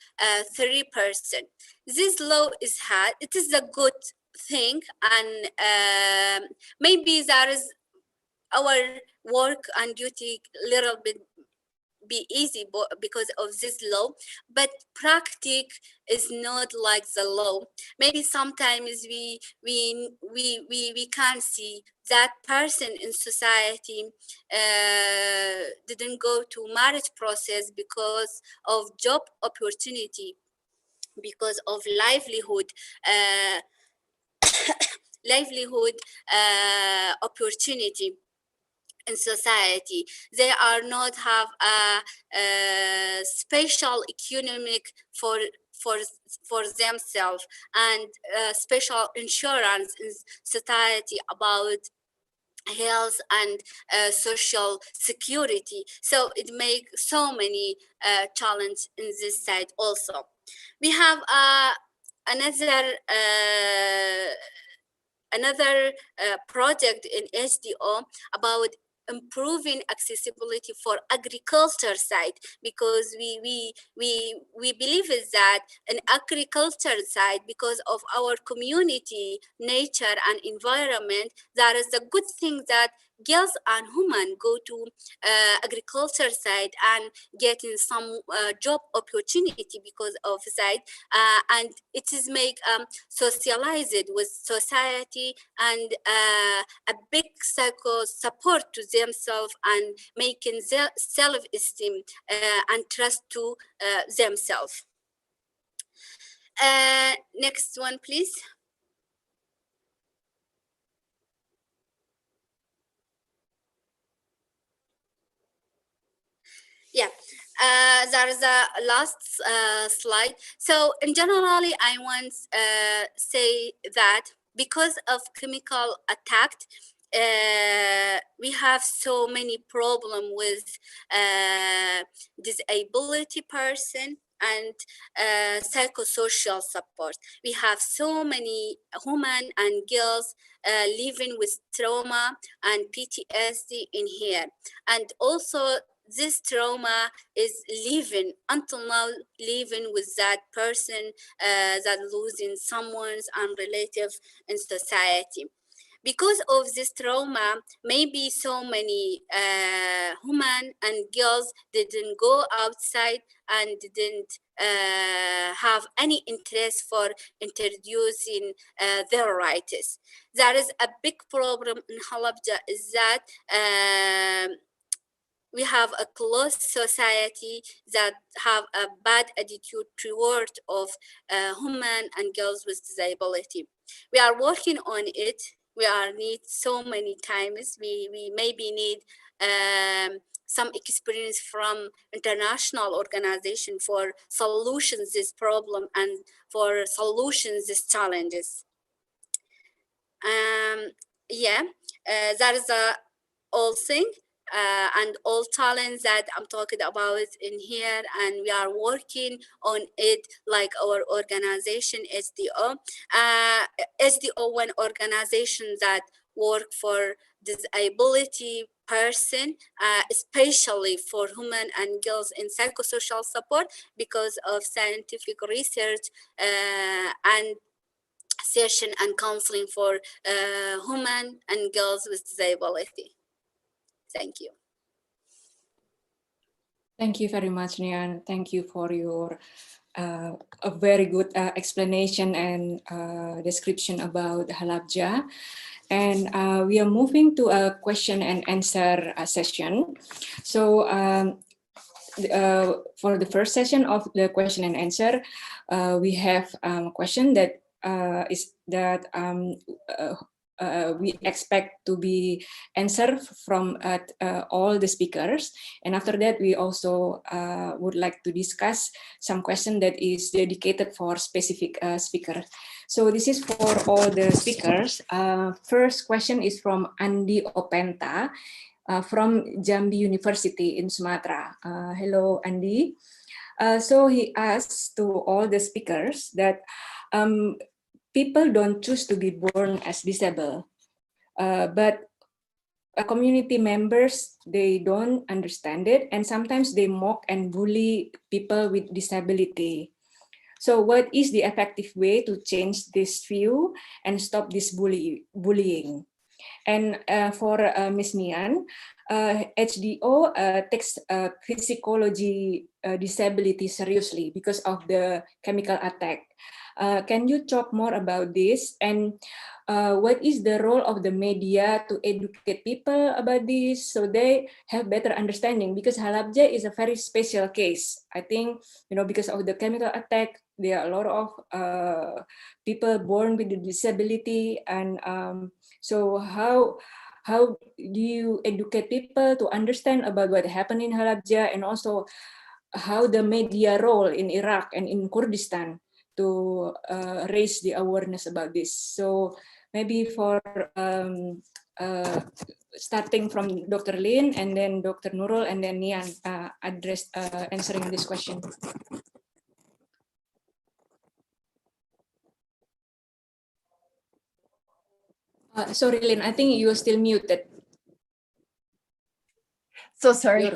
3%. This law is had, it is a good thing, and maybe there is our work and duty little bit be easy because of this law, but practice is not like the law. Maybe sometimes we can't see that person in society didn't go to marriage process because of job opportunity, because of livelihood opportunity in society. They are not have a special economic for themselves, and special insurance in society about health and social security. So it makes so many challenges in this side also. We have another project in HDO about improving accessibility for agriculture side, because we believe is that in agriculture side, because of our community nature and environment, that is a good thing that girls and women go to agriculture side and getting some job opportunity because of side, and it is make socialized with society, and a big psycho support to themselves, and making their self-esteem and trust to themselves. Next one, please. Yeah, there is a last slide. So in generally, I want say that because of chemical attack, we have so many problem with disability person and psychosocial support. We have so many women and girls living with trauma and PTSD in here, and also this trauma is living until now, living with that person that losing someone's and relative in society. Because of this trauma, maybe so many women and girls didn't go outside and didn't have any interest for introducing their rights. There is a big problem in Halabja is that we have a closed society that have a bad attitude toward of women and girls with disability. We are working on it. We are need so many times. We maybe need some experience from international organization for solutions this problem and for solutions these challenges. That is a all thing. And all talents that I'm talking about in here, and we are working on it like our organization SDO. SDO, one organization that work for disability person, especially for women and girls in psychosocial support because of scientific research and session and counseling for women and girls with disability. Thank you. Thank you very much, Nyan. Thank you for your a very good explanation and description about Halabja. And we are moving to a question and answer session. So for the first session of the question and answer, we have a question that we expect to be answered from all the speakers. And after that, we also would like to discuss some question that is dedicated for specific speakers. So this is for all the speakers. First question is from Andi Openta from Jambi University in Sumatra. Hello, Andi. So he asks to all the speakers that people don't choose to be born as disabled, but community members, they don't understand it, and sometimes they mock and bully people with disability. So what is the effective way to change this view and stop this bullying? And for Ms. Nyan, HDO takes physiology disability seriously because of the chemical attack. Can you talk more about this? And what is the role of the media to educate people about this so they have better understanding? Because Halabja is a very special case. I think, because of the chemical attack, there are a lot of people born with a disability. And so how do you educate people to understand about what happened in Halabja, and also how the media role in Iraq and in Kurdistan to raise the awareness about this? So maybe for starting from Dr. Lynn and then Dr. Nurul and then Nyan answering this question. Sorry, Lynn, I think you are still muted. So sorry.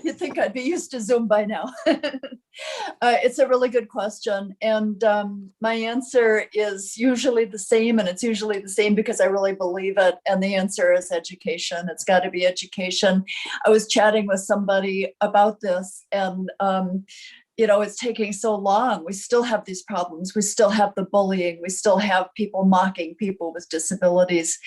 You'd think I'd be used to Zoom by now. It's a really good question. And my answer is usually the same, and it's usually the same because I really believe it. And the answer is education. It's got to be education. I was chatting with somebody about this, and it's taking so long. We still have these problems. We still have the bullying. We still have people mocking people with disabilities.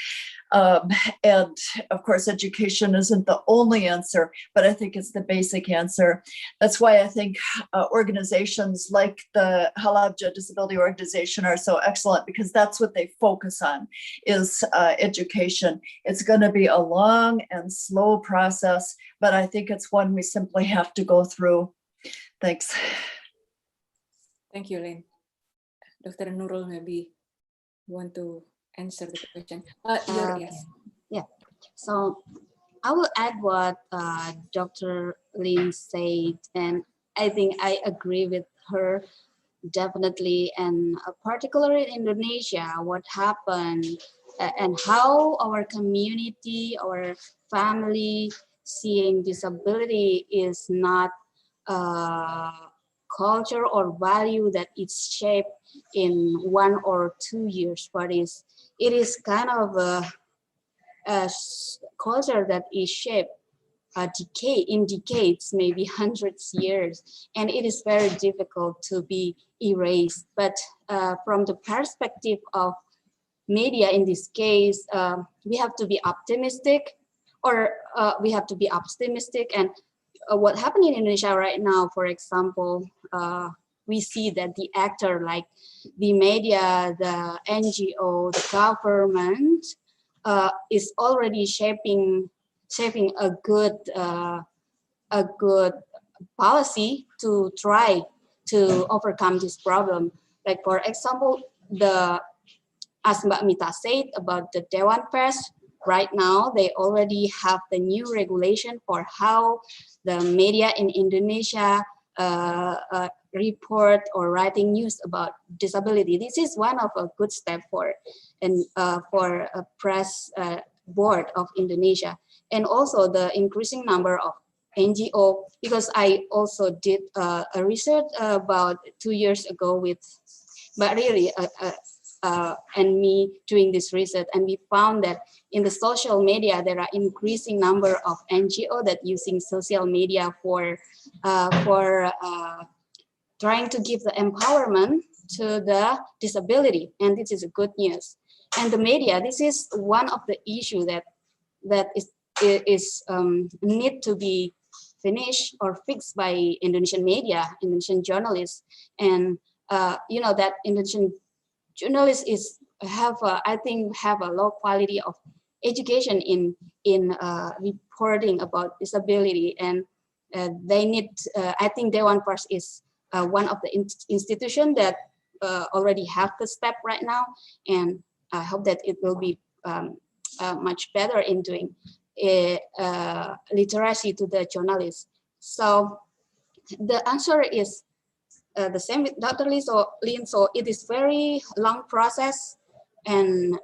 And of course, education isn't the only answer, but I think it's the basic answer. That's why I think organizations like the Halabja Disability Organization are so excellent, because that's what they focus on, is education. It's going to be a long and slow process, but I think it's one we simply have to go through. Thanks. Thank you, Lynn. Dr. Nurul, maybe you want to answer the question. Yes. Yeah. So I will add what Dr. Lynn said, and I think I agree with her definitely. And particularly in Indonesia, what happened and how our community, our family seeing disability is not culture or value that it's shaped in 1 or 2 years, but it is kind of a culture that is shaped in decades, maybe hundreds years, and it is very difficult to be erased. But from the perspective of media in this case, we have to be optimistic, and what happened in Indonesia right now, for example, we see that the actor like the media, the NGO, the government is already shaping a good policy to try to overcome this problem. Like for example, as Mbak Mita said about the Dewan Pers, right now they already have the new regulation for how the media in Indonesia report or writing news about disability. This is one of a good step for a press board of Indonesia, and also the increasing number of NGO, because I also did a research about 2 years ago with, but really and me doing this research, and we found that in the social media there are increasing number of NGO that using social media for trying to give the empowerment to the disability, and this is a good news. And the media, this is one of the issue that is need to be finished or fixed by Indonesian media, Indonesian journalists, and you know that Indonesian journalists I think have a low quality of education in reporting about disability, and they need. I think Dewan Pers is one of the institution that already have the step right now, and I hope that it will be much better in doing literacy to the journalists. So the answer is the same with Dr. Lynn. So it is very long process, and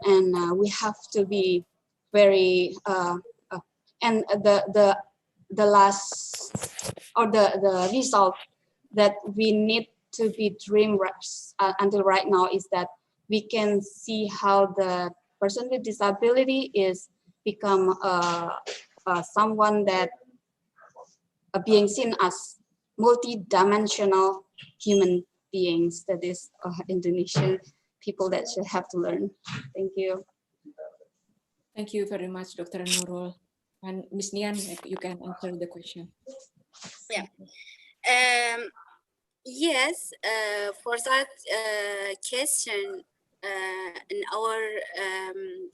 we have to be very and the last or the result that we need to be dream until right now is that we can see how the person with disability is become someone that being seen as multi-dimensional human beings. That is Indonesian people that should have to learn. Thank you. Thank you very much, Dr. Nurul. And Ms. Nyan, you can answer the question. Yeah. Yes, for that question, in our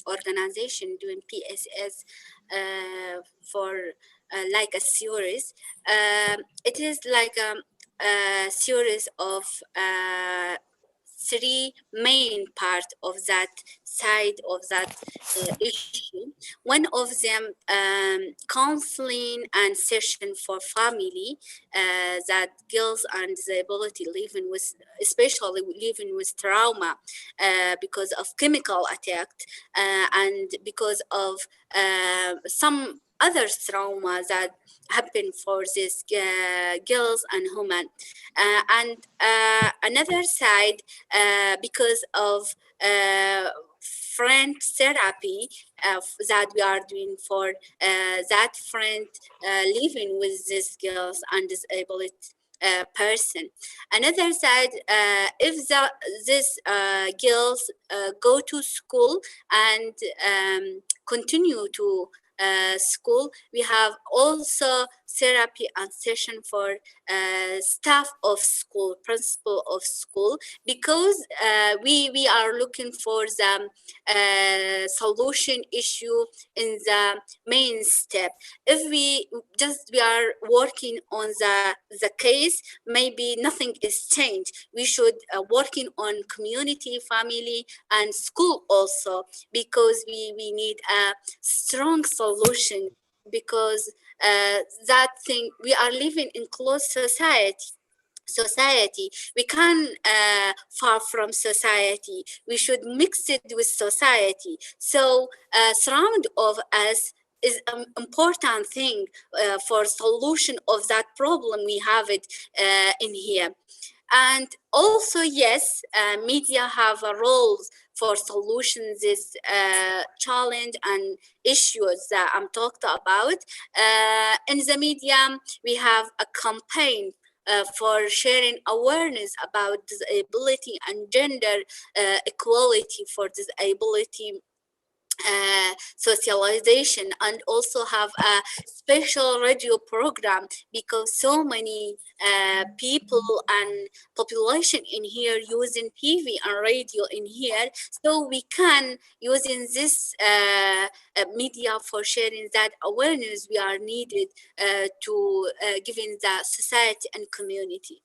organization doing PSS for like a series, it is like a series of 3 main parts of that side of that issue. One of them, counseling and session for family that girls and disability living with, especially living with trauma because of chemical attack and because of some other trauma that happen for these girls and women. And another side, because of friend therapy that we are doing for that friend living with these girls and disabled person. Another side, if these girls go to school and continue to school, we have also therapy and session for staff of school, principal of school, because we are looking for the solution issue in the main step. If we are working on the case, maybe nothing is changed. We should working on community, family, and school also, because we need a strong solution, because that thing, we are living in close society. We can't far from society. We should mix it with society. So surround of us is an important thing for solution of that problem we have it in here. And also, yes, media have a role for solutions this challenge and issues that I'm talking about. In the media, we have a campaign for sharing awareness about disability and gender equality for disability socialization, and also have a special radio program because so many people and population in here using TV and radio in here, so we can using this media for sharing that awareness we are needed to giving the society and community.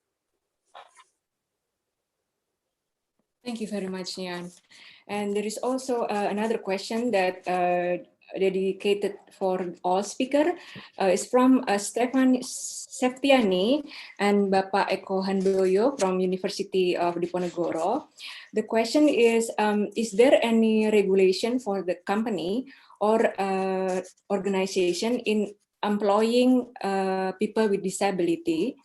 Thank you very much, Nyan. And there is also another question that dedicated for all speaker. It's from Stefan Septiani and Bapak Eko Handoyo from University of Diponegoro. The question is there any regulation for the company or organization in employing people with disability?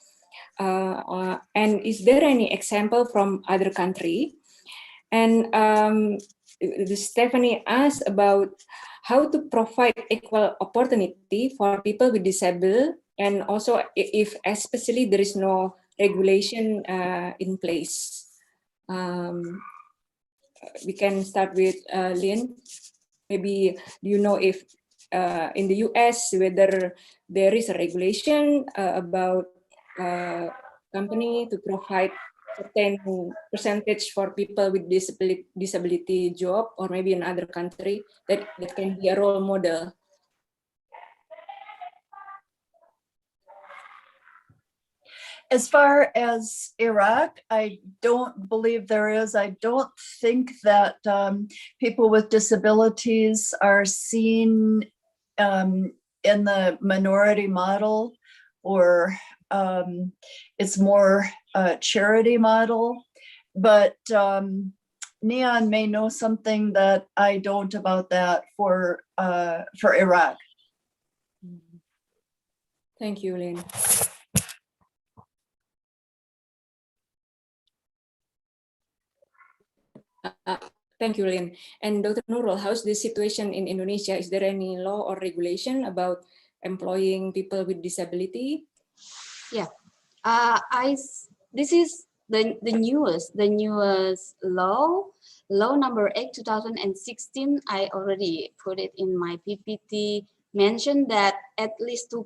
And is there any example from other country? And Stephanie asked about how to provide equal opportunity for people with disability, and also if especially there is no regulation in place. We can start with Lynn. Maybe do you know if in the US whether there is a regulation about company to provide certain percentage for people with disability job, or maybe in other country that can be a role model? As far as Iraq, I don't believe there is. I don't think that people with disabilities are seen in the minority model, or it's more a charity model. But Nyan may know something that I don't about that for Iraq. Thank you, Lynn. Thank you, Lynn. And Dr. Nurul, how's the situation in Indonesia? Is there any law or regulation about employing people with disability? Yeah, this is the newest law number 8/2016. I already put it in my PPT. Mentioned that at least 2%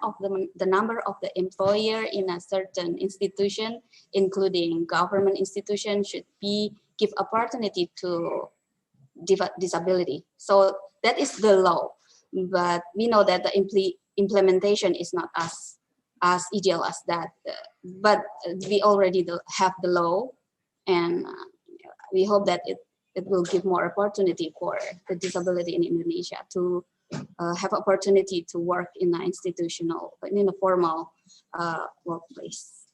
of the number of the employer in a certain institution, including government institution, should be give opportunity to disability. So that is the law, but we know that the implementation is not as ideal as that. But we already have the law, and we hope that it will give more opportunity for the disability in Indonesia to have opportunity to work in an institutional, in a formal workplace.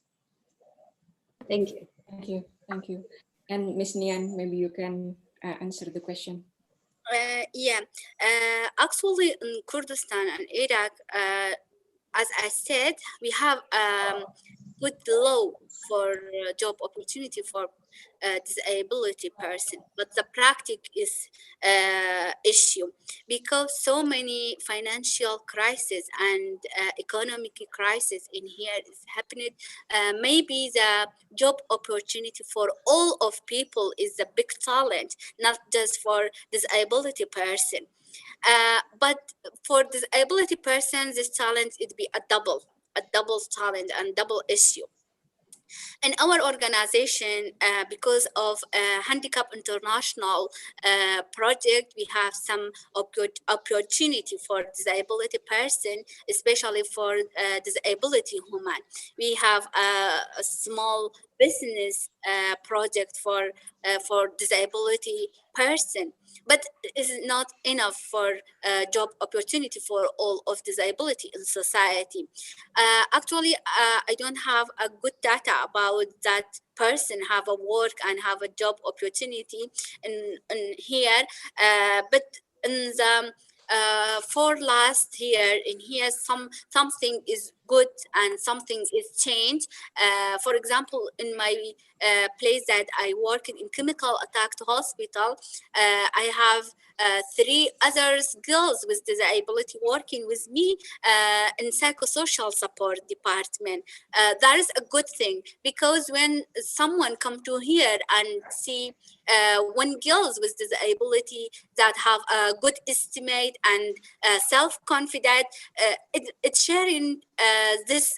Thank you. Thank you. Thank you. And Ms. Nyan, maybe you can answer the question. Yeah, actually in Kurdistan and Iraq, as I said, we have good law for job opportunity for disability person, but the practice is issue because so many financial crisis and economic crisis in here is happening. Maybe the job opportunity for all of people is a big talent, not just for disability person. But for disability person, this talent it be a double talent and double issue. In our organization, because of Handicap International project, we have some opportunity for disability person, especially for disability women. We have a small business project for disability person, but it's not enough for job opportunity for all of disability in society. Actually, I don't have a good data about that person have a work and have a job opportunity in here, but in the for last year in here something is good and something is changed. For example, in my place that I work in chemical attacked hospital, I have 3 others girls with disability working with me in psychosocial support department. That is a good thing, because when someone come to here and see when girls with disability that have a good estimate and self-confident, it's sharing this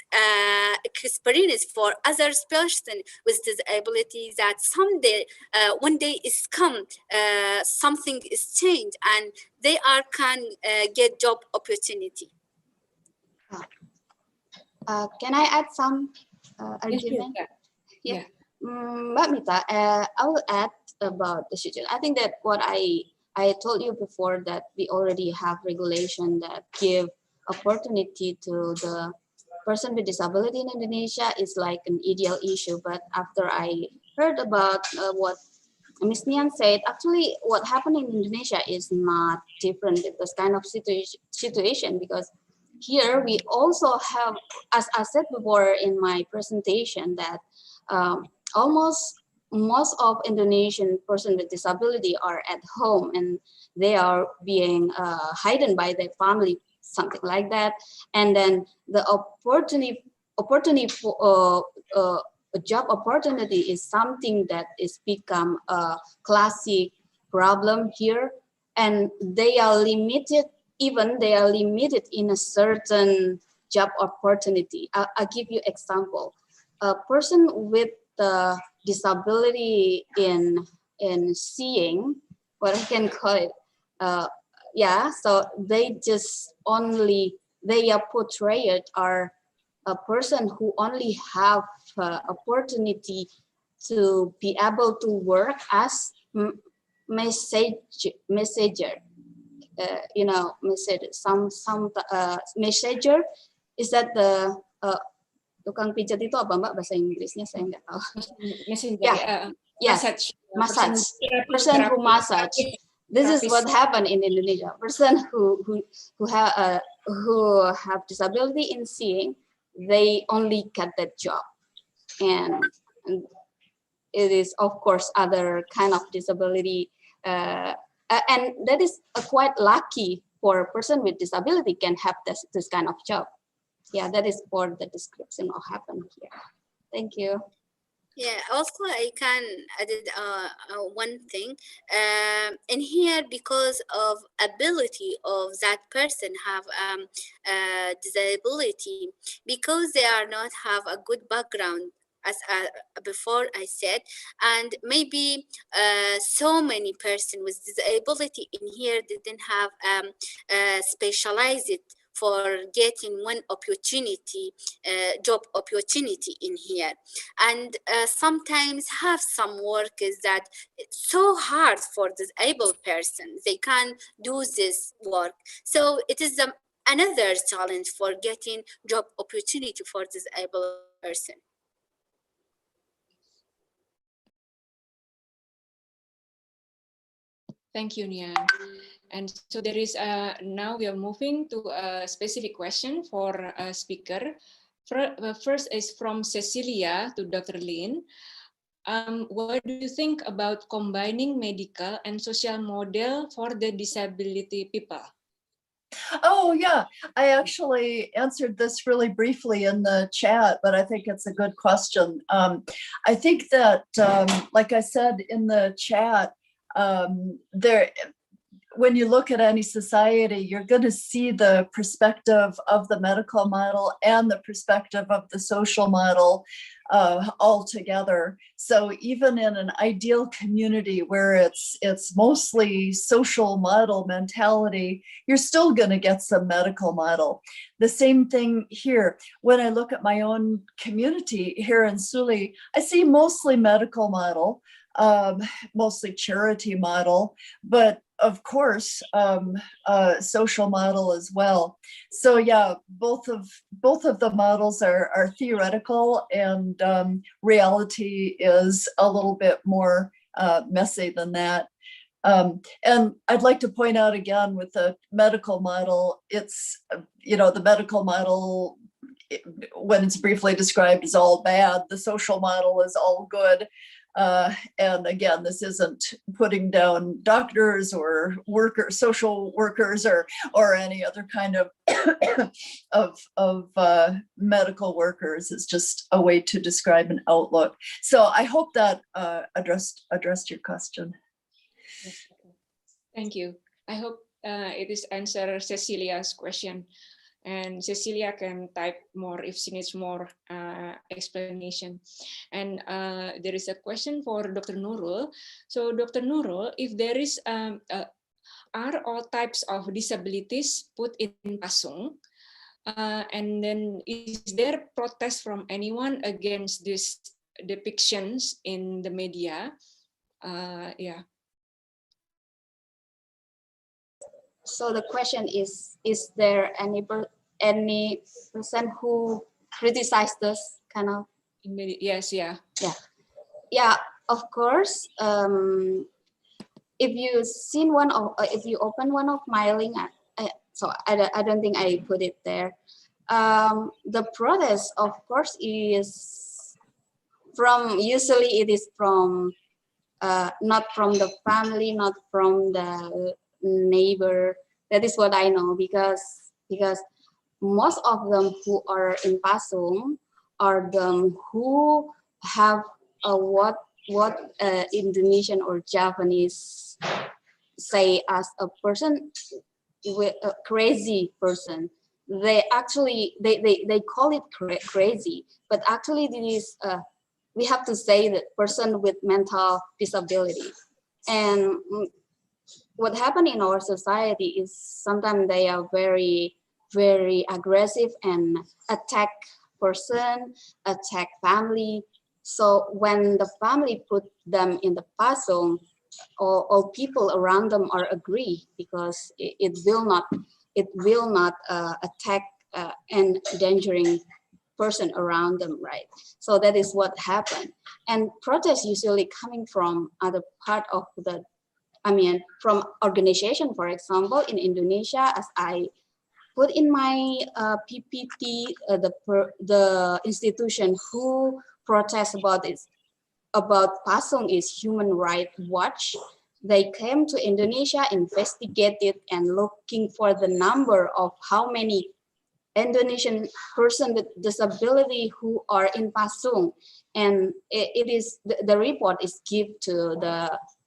experience for other person with disability, that someday, one day is come, something is changed and they can get job opportunity. Can I add some Yes, argument? yeah. Mbak Mita, I will add about the situation. I think that what I told you before, that we already have regulation that give opportunity to the person with disability in Indonesia is like an ideal issue. But after I heard about what Ms. Nyan said, actually what happened in Indonesia is not different with this kind of situation, because here we also have, as I said before in my presentation, that almost most of Indonesian person with disability are at home and they are being hidden by their family, something like that. And then the opportunity for a job opportunity is something that is become a classic problem here, and they are limited. Even they are limited in a certain job opportunity. I'll give you example. A person with the disability in seeing, what I can call it, so they just only, they are portrayed are a person who only have opportunity to be able to work as messenger. Messenger is that the tukang pijat itu apa Mbak, bahasa Inggrisnya saya nggak tahu. Messenger, yes, massage. Person who massage. This is what happened in Indonesia. Person who have disability in seeing, they only get that job, and it is of course other kind of disability, and that is quite lucky for a person with disability can have this kind of job. Yeah, that is for the description of happened here. Thank you. Yeah, also I can add one thing in here, because of ability of that person have disability, because they are not have a good background, as before I said, and maybe so many person with disability in here didn't have specialized for getting one opportunity, job opportunity in here, and sometimes have some work is that it's so hard for disabled person, they can't do this work. So it is another challenge for getting job opportunity for disabled person. Thank you, Nyan. And so there is now we are moving to a specific question for a speaker. First is from Cecilia to Dr. Lynn. What do you think about combining medical and social model for the disability people? Oh, yeah, I actually answered this really briefly in the chat, but I think it's a good question. I think that, like I said in the chat, when you look at any society, you're going to see the perspective of the medical model and the perspective of the social model all together. So even in an ideal community where it's mostly social model mentality, you're still going to get some medical model. The same thing here. When I look at my own community here in Suli, I see mostly medical model, mostly charity model, but of course social model as well. So yeah, both of the models are theoretical, and reality is a little bit more messy than that. And I'd like to point out again with the medical model, it's the medical model when it's briefly described, is all bad. The social model is all good. And again, this isn't putting down doctors or workers, social workers, or any other kind of medical workers. It's just a way to describe an outlook. So I hope that addressed your question. Thank you. I hope it is answer Cecilia's question. And Cecilia can type more if she needs more explanation. And there is a question for Dr. Nurul. So Dr. Nurul, if there is, are all types of disabilities put in PASUNG? And then is there protest from anyone against these depictions in the media? Yeah. So the question is there any person who criticized this kind of? Yes, yeah. Yeah, of course. If you seen one of, if you open one of my link, so I don't think I put it there. The protest, of course, is usually it is from, not from the family, not from the neighbor. That is what I know, because most of them who are in PASUNG are them who have what Indonesian or Japanese say as a person with a crazy person. They actually they call it crazy, but actually this is we have to say that person with mental disability. And what happened in our society is sometimes they are very aggressive and attack person, attack family. So when the family put them in the PASUNG, all people around them are agree, because it will not attack and endangering person around them, right? So that is what happened. And protests usually coming from other part of the, I mean, from organization, for example, in Indonesia, as I put in my PPT, the institution who protests about this, about PASUNG is Human Rights Watch. They came to Indonesia, investigated, and looking for the number of how many Indonesian person with disability who are in PASUNG. And it is, the report is given to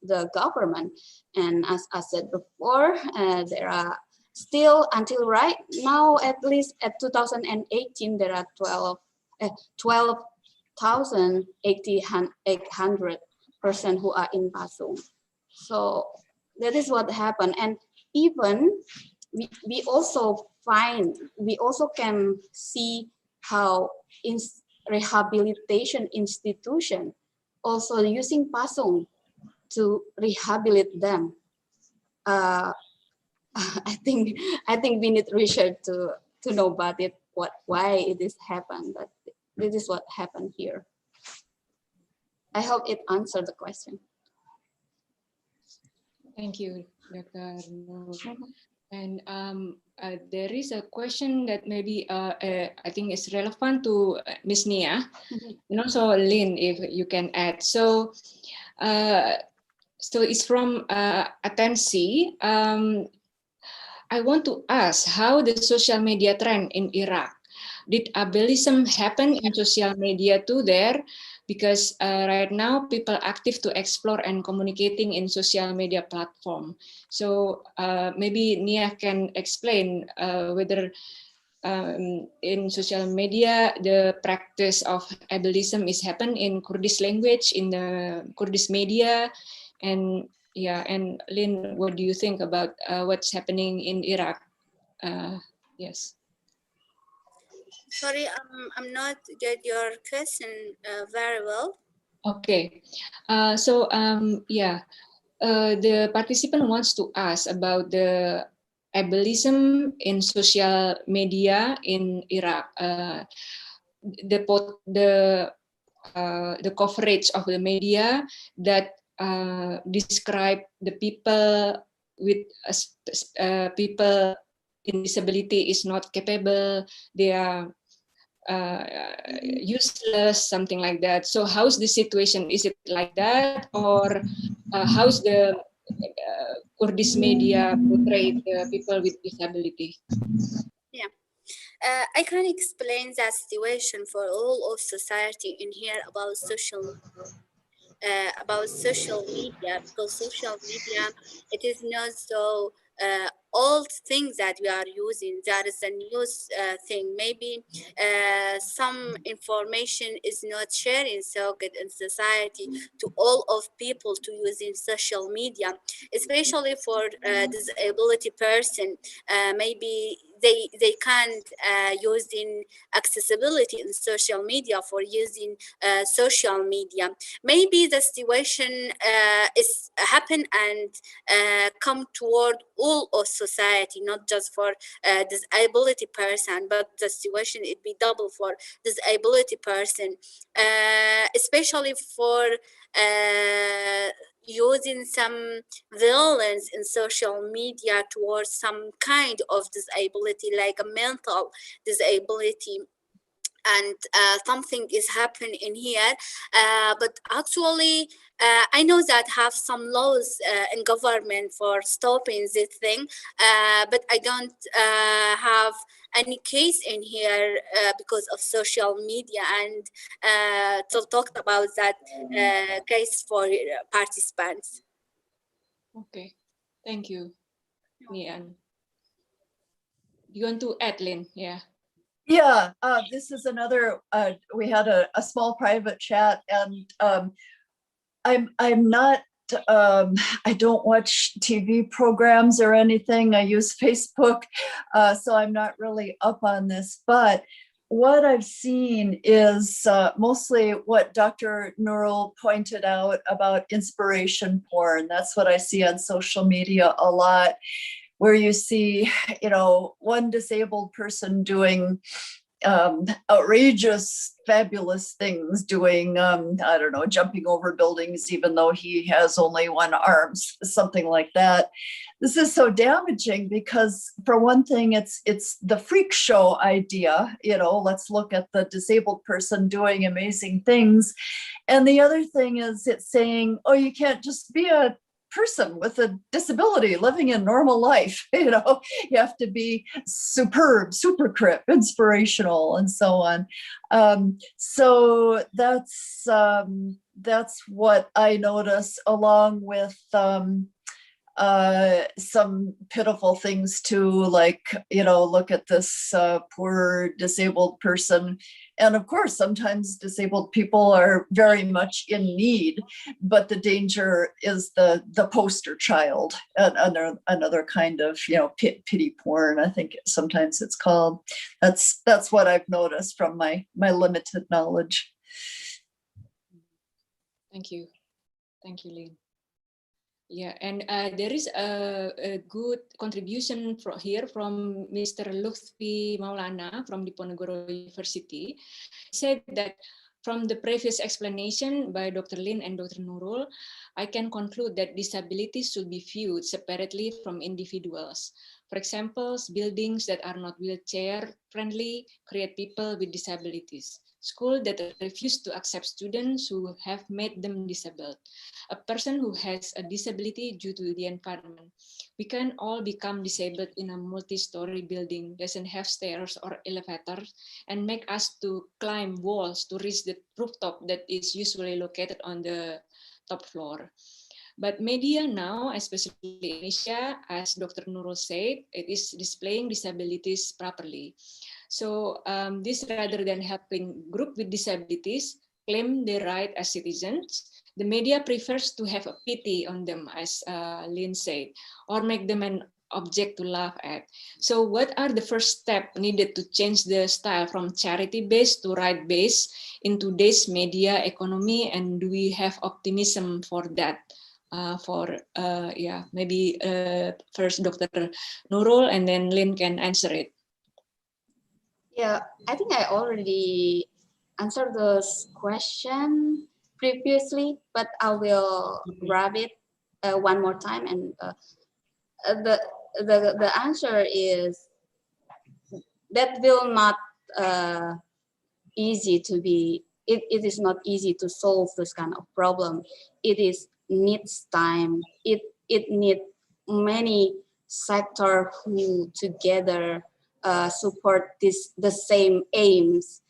the government. And as I said before, there are still, until right now, at least at 2018, there are 12,800 person who are in PASUNG. So that is what happened. And even we also can see how in rehabilitation institution also using PASUNG to rehabilitate them. I think we need research to know about it, why it is happened, but this is what happened here. I hope it answered the question. Thank you, Dr. Nurul. And there is a question that maybe I think is relevant to Ms. Nia, and also Lynn, if you can add. So, so it's from Atensi. I want to ask how the social media trend in Iraq. Did ableism happen in social media too there? Because right now people active to explore and communicating in social media platform. So maybe Nia can explain whether in social media the practice of ableism is happen in Kurdish language, in the Kurdish media, and yeah. And Lynn, what do you think about what's happening in Iraq? Yes. Sorry, I'm not get your question very well. Okay, so yeah, the participant wants to ask about the ableism in social media in Iraq. The coverage of the media that describe the people with people in disability is not capable. They are useless, something like that. So how's the situation? Is it like that, or how's the Kurdish media portray the people with disability? Yeah. I can explain that situation for all of society in here about social media, because social media, it is not so old things that we are using. That is a new thing. Maybe some information is not sharing so good in society to all of people to using social media, especially for disability person. Maybe they can't using accessibility in social media for using social media. Maybe the situation is happen and come toward all of society, not just for disability person, but the situation it be double for disability person, especially for using some violence in social media towards some kind of disability, like a mental disability, and something is happening in here, but actually I know that have some laws in government for stopping this thing, but I don't have any case in here because of social media, and to talk about that case for participants. Okay, thank you, Nyan. You want to add, Lynn? Yeah. Yeah, this is another, we had a small private chat, and I'm not, I don't watch TV programs or anything. I use Facebook, so I'm not really up on this. But what I've seen is mostly what Dr. Nurul pointed out about inspiration porn. That's what I see on social media a lot, where you see, one disabled person doing outrageous, fabulous things, doing, I don't know, jumping over buildings, even though he has only one arm, something like that. This is so damaging because, for one thing, it's the freak show idea, let's look at the disabled person doing amazing things. And the other thing is it's saying, oh, you can't just be a person with a disability living a normal life. You have to be superb, super crip, inspirational, and so on. So that's what I notice, along with some pitiful things too, like, look at this poor disabled person. And of course, sometimes disabled people are very much in need, but the danger is the poster child, another kind of, pity porn, I think sometimes it's called. That's what I've noticed from my limited knowledge. Thank you, Lynn. Yeah, and there is a good contribution here from Mr. Lutfi Maulana from Diponegoro University. He said that from the previous explanation by Dr. Lynn and Dr. Nurul, I can conclude that disabilities should be viewed separately from individuals. For example, buildings that are not wheelchair friendly create people with disabilities. Schools that refuse to accept students who have made them disabled. A person who has a disability due to the environment. We can all become disabled in a multi-story building, doesn't have stairs or elevators, and make us to climb walls to reach the rooftop that is usually located on the top floor. But media now, especially in Asia, as Dr. Nurul said, it is displaying disabilities properly. So this, rather than helping groups with disabilities claim their right as citizens, the media prefers to have a pity on them, as Lynn said, or make them an object to laugh at. So what are the first steps needed to change the style from charity-based to right-based in today's media economy, and do we have optimism for that? Maybe first Dr. Nurul, and then Lynn can answer it. Yeah, I think I already answered this question previously, but I will wrap it one more time. And the answer is that will not easy to be, it is not easy to solve this kind of problem. It is needs time. It needs many sector who together support the same aims,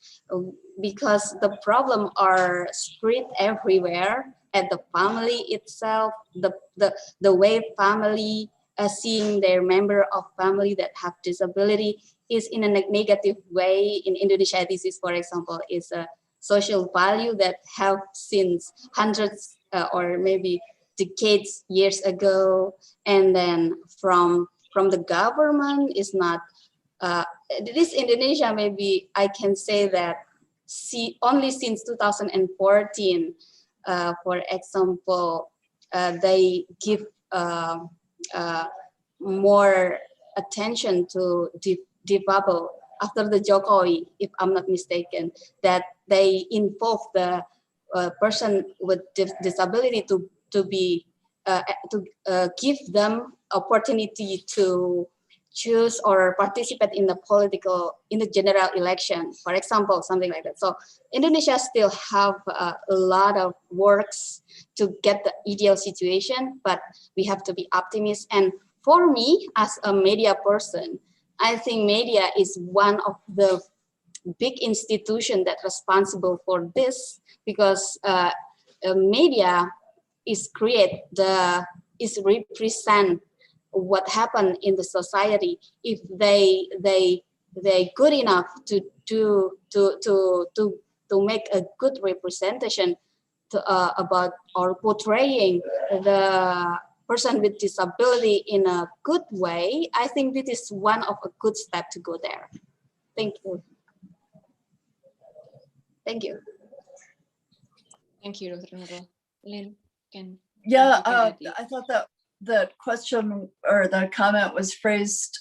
because the problem are spread everywhere at the family itself, the way family seeing their member of family that have disability is in a negative way. In Indonesia, this is, for example, is a social value that have since hundreds or maybe decades years ago, and then from the government is not this Indonesia, maybe I can say that only since 2014, for example, they give more attention to difabel after the Jokowi, if I'm not mistaken, that they involve the person with disability to be give them opportunity to choose or participate in the general election, for example, something like that. So Indonesia still have a lot of works to get the ideal situation, but we have to be optimistic. And for me, as a media person, I think media is one of the big institution that responsible for this, because media is represent what happened in the society. If they good enough to make a good representation about or portraying the person with disability in a good way, I think this is one of a good step to go there. Thank you. Thank you. Thank you, Dr. Nurul. Lynn, Yeah, I thought that the question or the comment was phrased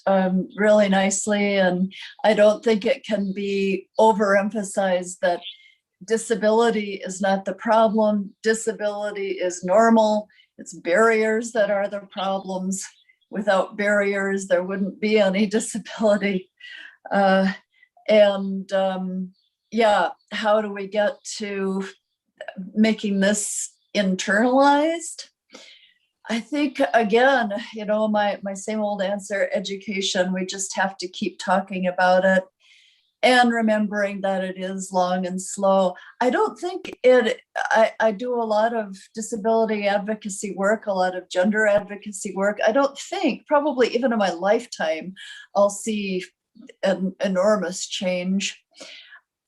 really nicely, and I don't think it can be overemphasized that disability is not the problem. Disability is normal. It's barriers that are the problems. Without barriers, there wouldn't be any disability. Yeah, how do we get to making this internalized? I think, again, you know, my same old answer, education. We just have to keep talking about it and remembering that it is long and slow. I don't think I do a lot of disability advocacy work, a lot of gender advocacy work. I don't think, probably even in my lifetime, I'll see an enormous change.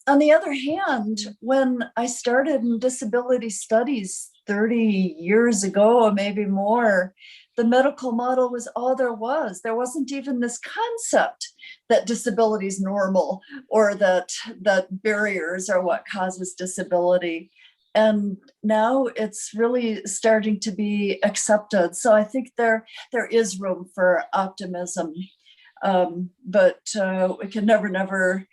On the other hand, when I started in disability studies 30 years ago, or maybe more, the medical model was all there was. There wasn't even this concept that disability is normal, or that barriers are what causes disability. And now it's really starting to be accepted. So I think there is room for optimism, but we can never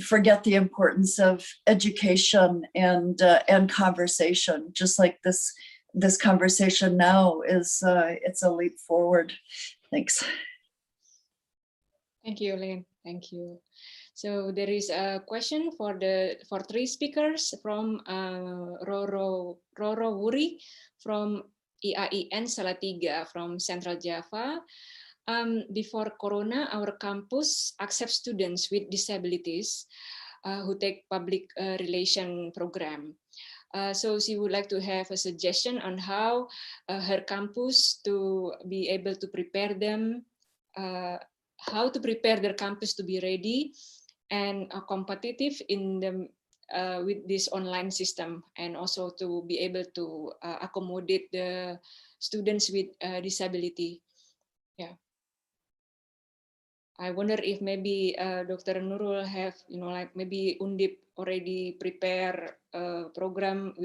forget the importance of education and conversation. Just like this conversation now is, it's a leap forward. Thanks. Thank you, Lynn. Thank you. So there is a question for three speakers from Roro Wuri from IAIN Salatiga from Central Java. Before Corona, our campus accepts students with disabilities who take public relation program. So she would like to have a suggestion on how her campus to be able to prepare them, how to prepare their campus to be ready and competitive in the with this online system, and also to be able to accommodate the students with disability. Yeah. I wonder if maybe Dr. Nurul have, like maybe Undip already prepare a program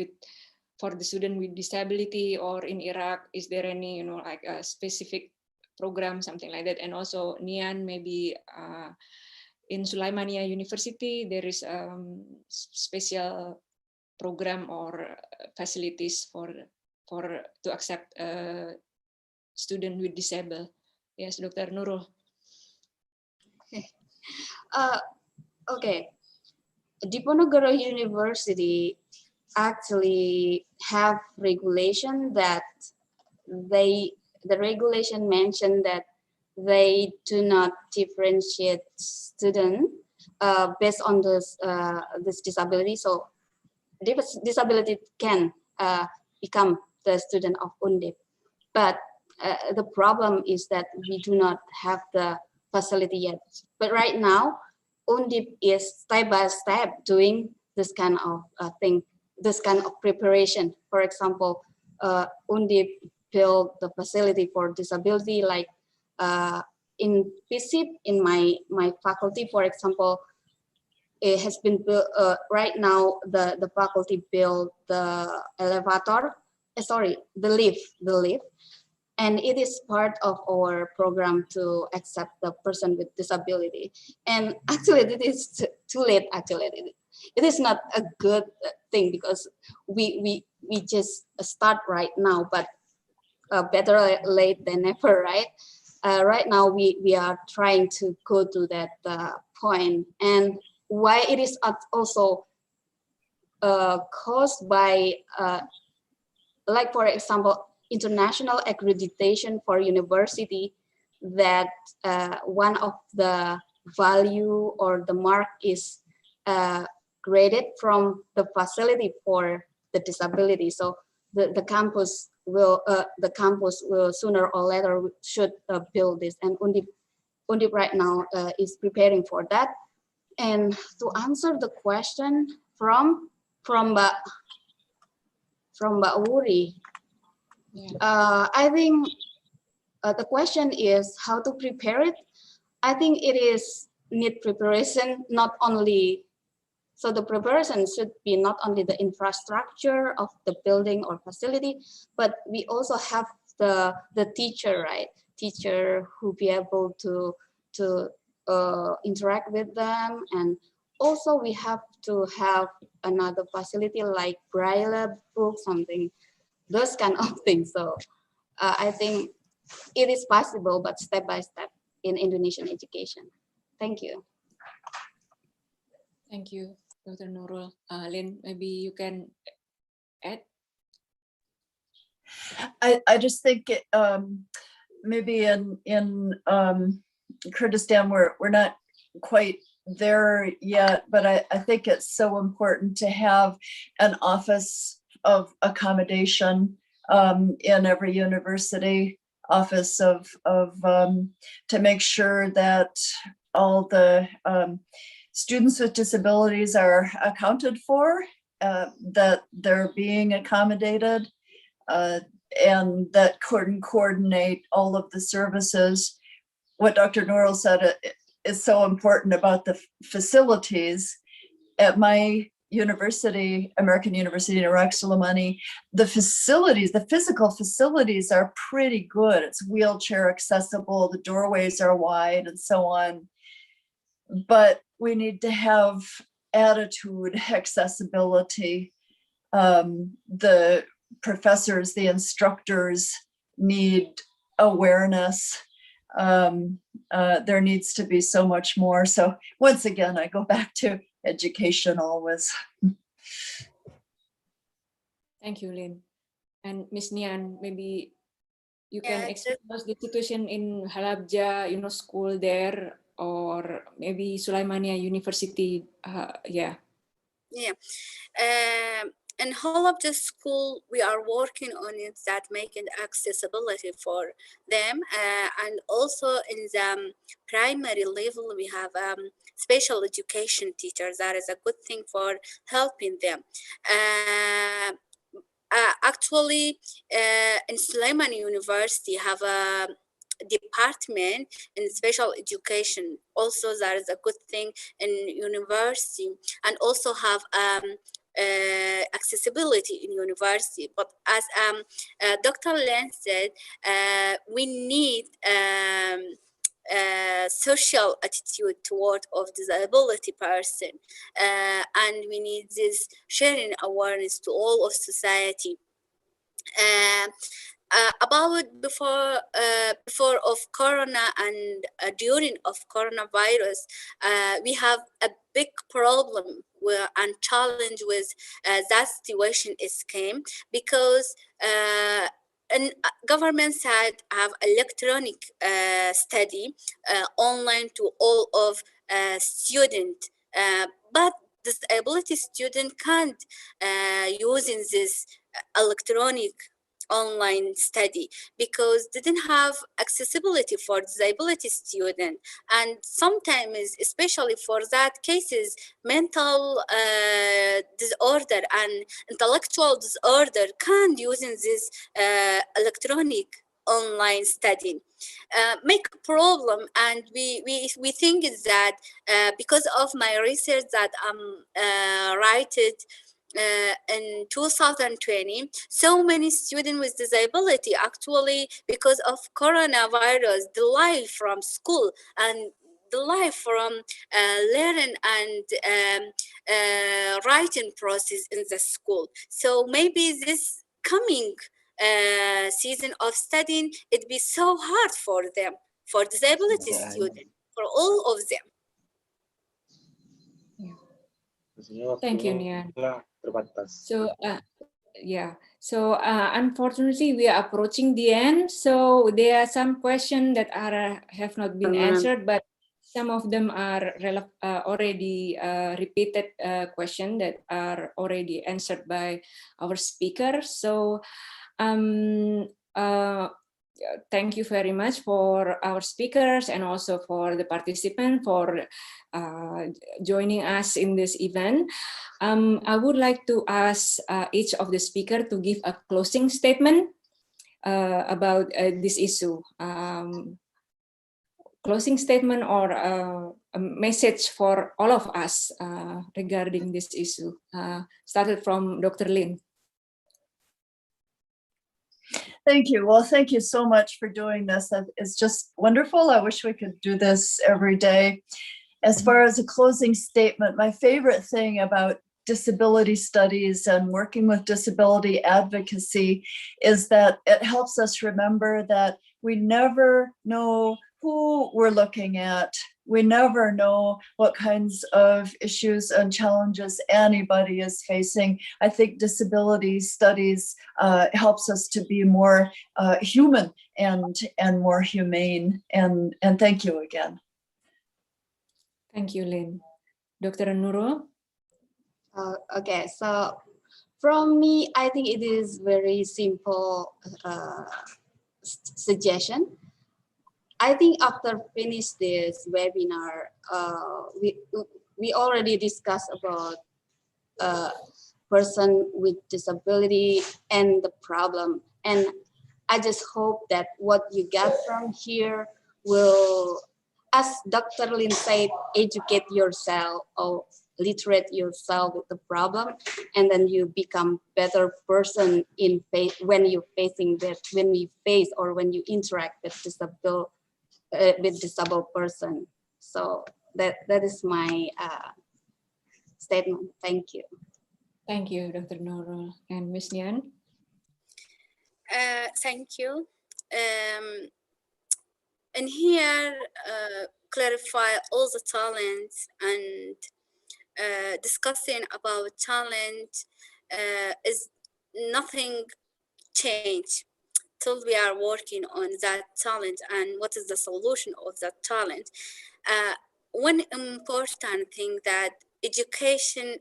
for the student with disability, or in Iraq, is there any, like a specific program, something like that? And also Nyan, maybe in Sulaimania University, there is special program or facilities to accept a student with disability. Yes, Dr. Nurul. Okay. Diponegoro University actually have regulation that the regulation mentioned that they do not differentiate student based on this disability. So disability can become the student of Undip. But the problem is that we do not have the facility yet. But right now, Undip is step by step doing this kind of thing, this kind of preparation. For example, Undip built the facility for disability, like in PSIP, in my faculty, for example, it has been built, right now, the faculty built the elevator, the lift, and it is part of our program to accept the person with disability. And actually, it is too late. Actually, it is not a good thing because we just start right now, but better late than never, right? Right now, we are trying to go to that point, and why it is also caused by, like for example, international accreditation for university, that one of the value or the mark is graded from the facility for the disability. So the campus will sooner or later should build this, and Undip right now is preparing for that. And to answer the question from Mbak Wuri, I think the question is how to prepare it. I think it is need preparation, not only, so the preparation should be not only the infrastructure of the building or facility, but we also have the teacher, right? Teacher who be able to interact with them, and also we have to have another facility like braille book, something, those kind of things. So I think it is possible, but step by step in Indonesian education. Thank you. Thank you, Dr. Nurul. Lynn, maybe you can add. I just think it, maybe in Kurdistan we're not quite there yet, but I think it's so important to have an office of accommodation in every university, office of to make sure that all the students with disabilities are accounted for, that they're being accommodated, and that coordinate all of the services. What Dr. Nurul said is so important about the facilities. At my university, American University in Iraq, Suleimani, the facilities, the physical facilities are pretty good. It's wheelchair accessible, the doorways are wide and so on. But we need to have attitude, accessibility. The professors, the instructors need awareness. There needs to be so much more. So once again, I go back to education always. Thank you, Lynn. And Ms. Nyan, maybe you can explain us the situation in Halabja, school there, or maybe Sulaimania University. Yeah. In Halabja school, we are working on it, that making accessibility for them, and also in the primary level, we have special education teachers. That is a good thing for helping them. Actually, in Suleimani University, have a department in special education. Also, that is a good thing in university, and also have accessibility in university. But as Dr. Lynn said, we need social attitude toward of disability person, and we need this sharing awareness to all of society. About before of Corona and during of coronavirus, we have a big problem and challenge with that situation is came because and government side have electronic study online to all of student, but disability student can't using this electronic online study because they didn't have accessibility for disability student, and sometimes especially for that cases mental disorder and intellectual disorder can't using this electronic online study make a problem. And we think is that because of my research that I'm writing in 2020, so many students with disability actually because of coronavirus the life from school and the life from learning and writing process in the school. So maybe this coming season of studying, it'd be so hard for them, for disability students, for all of them. Thank you, Nyan. So, yeah. So, unfortunately, we are approaching the end. So, there are some questions that have not been answered, but some of them are already repeated questions that are already answered by our speaker. So, thank you very much for our speakers and also for the participants for joining us in this event. I would like to ask each of the speakers to give a closing statement about this issue. Closing statement or a message for all of us regarding this issue. Started from Dr. Lynn. Thank you. Well, thank you so much for doing this. It's just wonderful. I wish we could do this every day. As far as a closing statement, my favorite thing about disability studies and working with disability advocacy is that it helps us remember that we never know who we're looking at. We never know what kinds of issues and challenges anybody is facing. I think disability studies helps us to be more human and more humane. And thank you again. Thank you, Lynn. Dr. Nurul? Okay, so from me, I think it is very simple suggestion. I think after finish this webinar, we already discussed about person with disability and the problem. And I just hope that what you get from here will, as Dr. Lynn said, educate yourself or literate yourself with the problem, and then you become better person in when you facing that, when we face or when you interact with disabled person. So that is my statement. Thank you. Thank you, Dr. Nurul. And Ms. Nyan? Thank you. And here, clarify all the talents and discussing about talent is nothing change till we are working on that talent and what is the solution of that talent. One important thing that education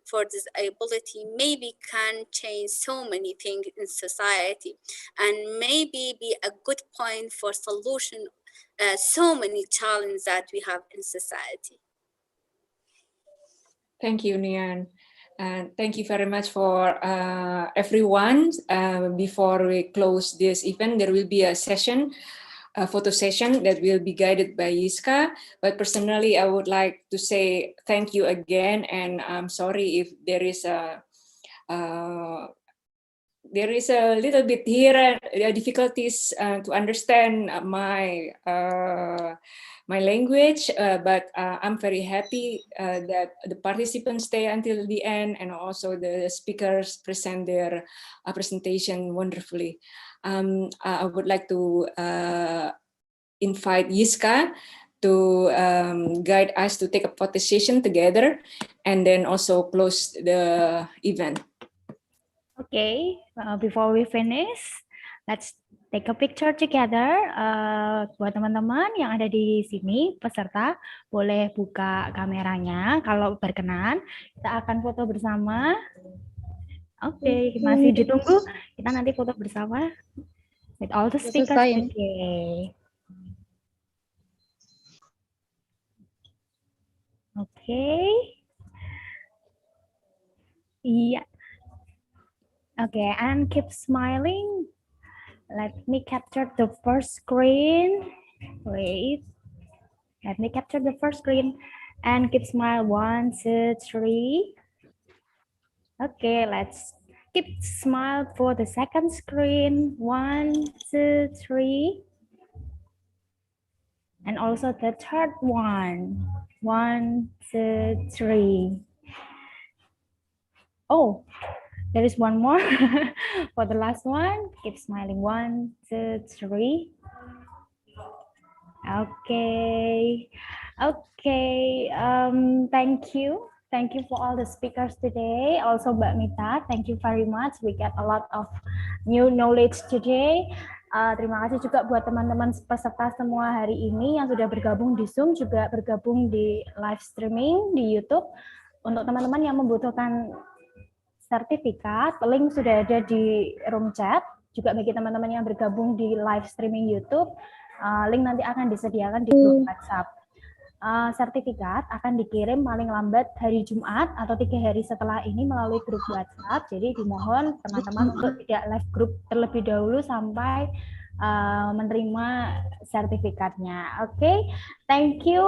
for disability maybe can change so many things in society and maybe be a good point for solution so many challenges that we have in society. Thank you, Nyan. And thank you very much for everyone. Before we close this event, there will be a session, a photo session that will be guided by Yiska. But personally, I would like to say thank you again, and I'm sorry if there is a little bit here difficulties to understand my my language, but I'm very happy that the participants stay until the end, and also the speakers present their presentation wonderfully. I would like to invite Yiska to guide us to take a photo session together and then also close the event. Okay, before we finish, let's take a picture together. Buat teman-teman yang ada di sini, peserta boleh buka kameranya kalau berkenan. Kita akan foto bersama. Oke, masih ditunggu. Kita nanti foto bersama with all the speakers. Oke. Iya. Okay, and keep smiling. Let me capture the first screen. Wait. Let me capture the first screen and keep smile. 1, 2, 3. Okay, let's keep smile for the second screen. 1, 2, 3. And also the third one. 1, 2, 3. Oh, there is one more. For the last one, keep smiling. 1, 2, 3. Okay. Okay. Thank you. Thank you for all the speakers today. Also, Mbak Mita, thank you very much. We get a lot of new knowledge today. Terima kasih juga buat teman-teman peserta semua hari ini yang sudah bergabung di Zoom, juga bergabung di live streaming di YouTube. Untuk teman-teman yang membutuhkan sertifikat, link sudah ada di room chat. Juga bagi teman-teman yang bergabung di live streaming YouTube, link nanti akan disediakan di grup WhatsApp. Sertifikat akan dikirim paling lambat hari Jumat atau 3 hari setelah ini melalui grup WhatsApp. Jadi dimohon teman-teman untuk tidak live group terlebih dahulu sampai menerima sertifikatnya. Oke, thank you.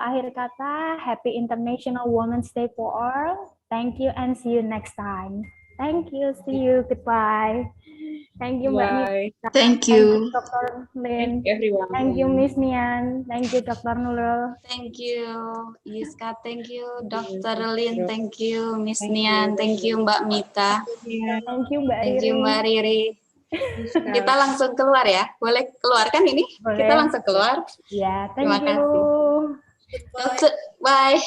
Akhir kata, Happy International Women's Day for all. Thank you and see you next time. Thank you. See you. Goodbye. Thank you, Mbak Mita. Thank you. Dr. Lynn. Thank you, everyone. Thank you, Miss Nyan. Thank you, Dr. Nurul. Thank you, Yiska. Thank you, Dr. Lynn. Thank you, Miss Nian. Thank you, Mbak Mita. Thank you, Mbak Thank Riri. you, Mbak Riri. Kita langsung keluar ya. Boleh keluar kan ini? Boleh. Kita langsung keluar. Ya, Terima thank you. Dr. Bye.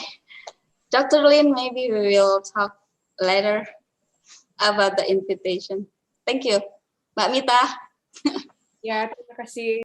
Dr. Lynn, maybe we will talk later about the invitation. Thank you. Mbak Mita. Ya, terima kasih.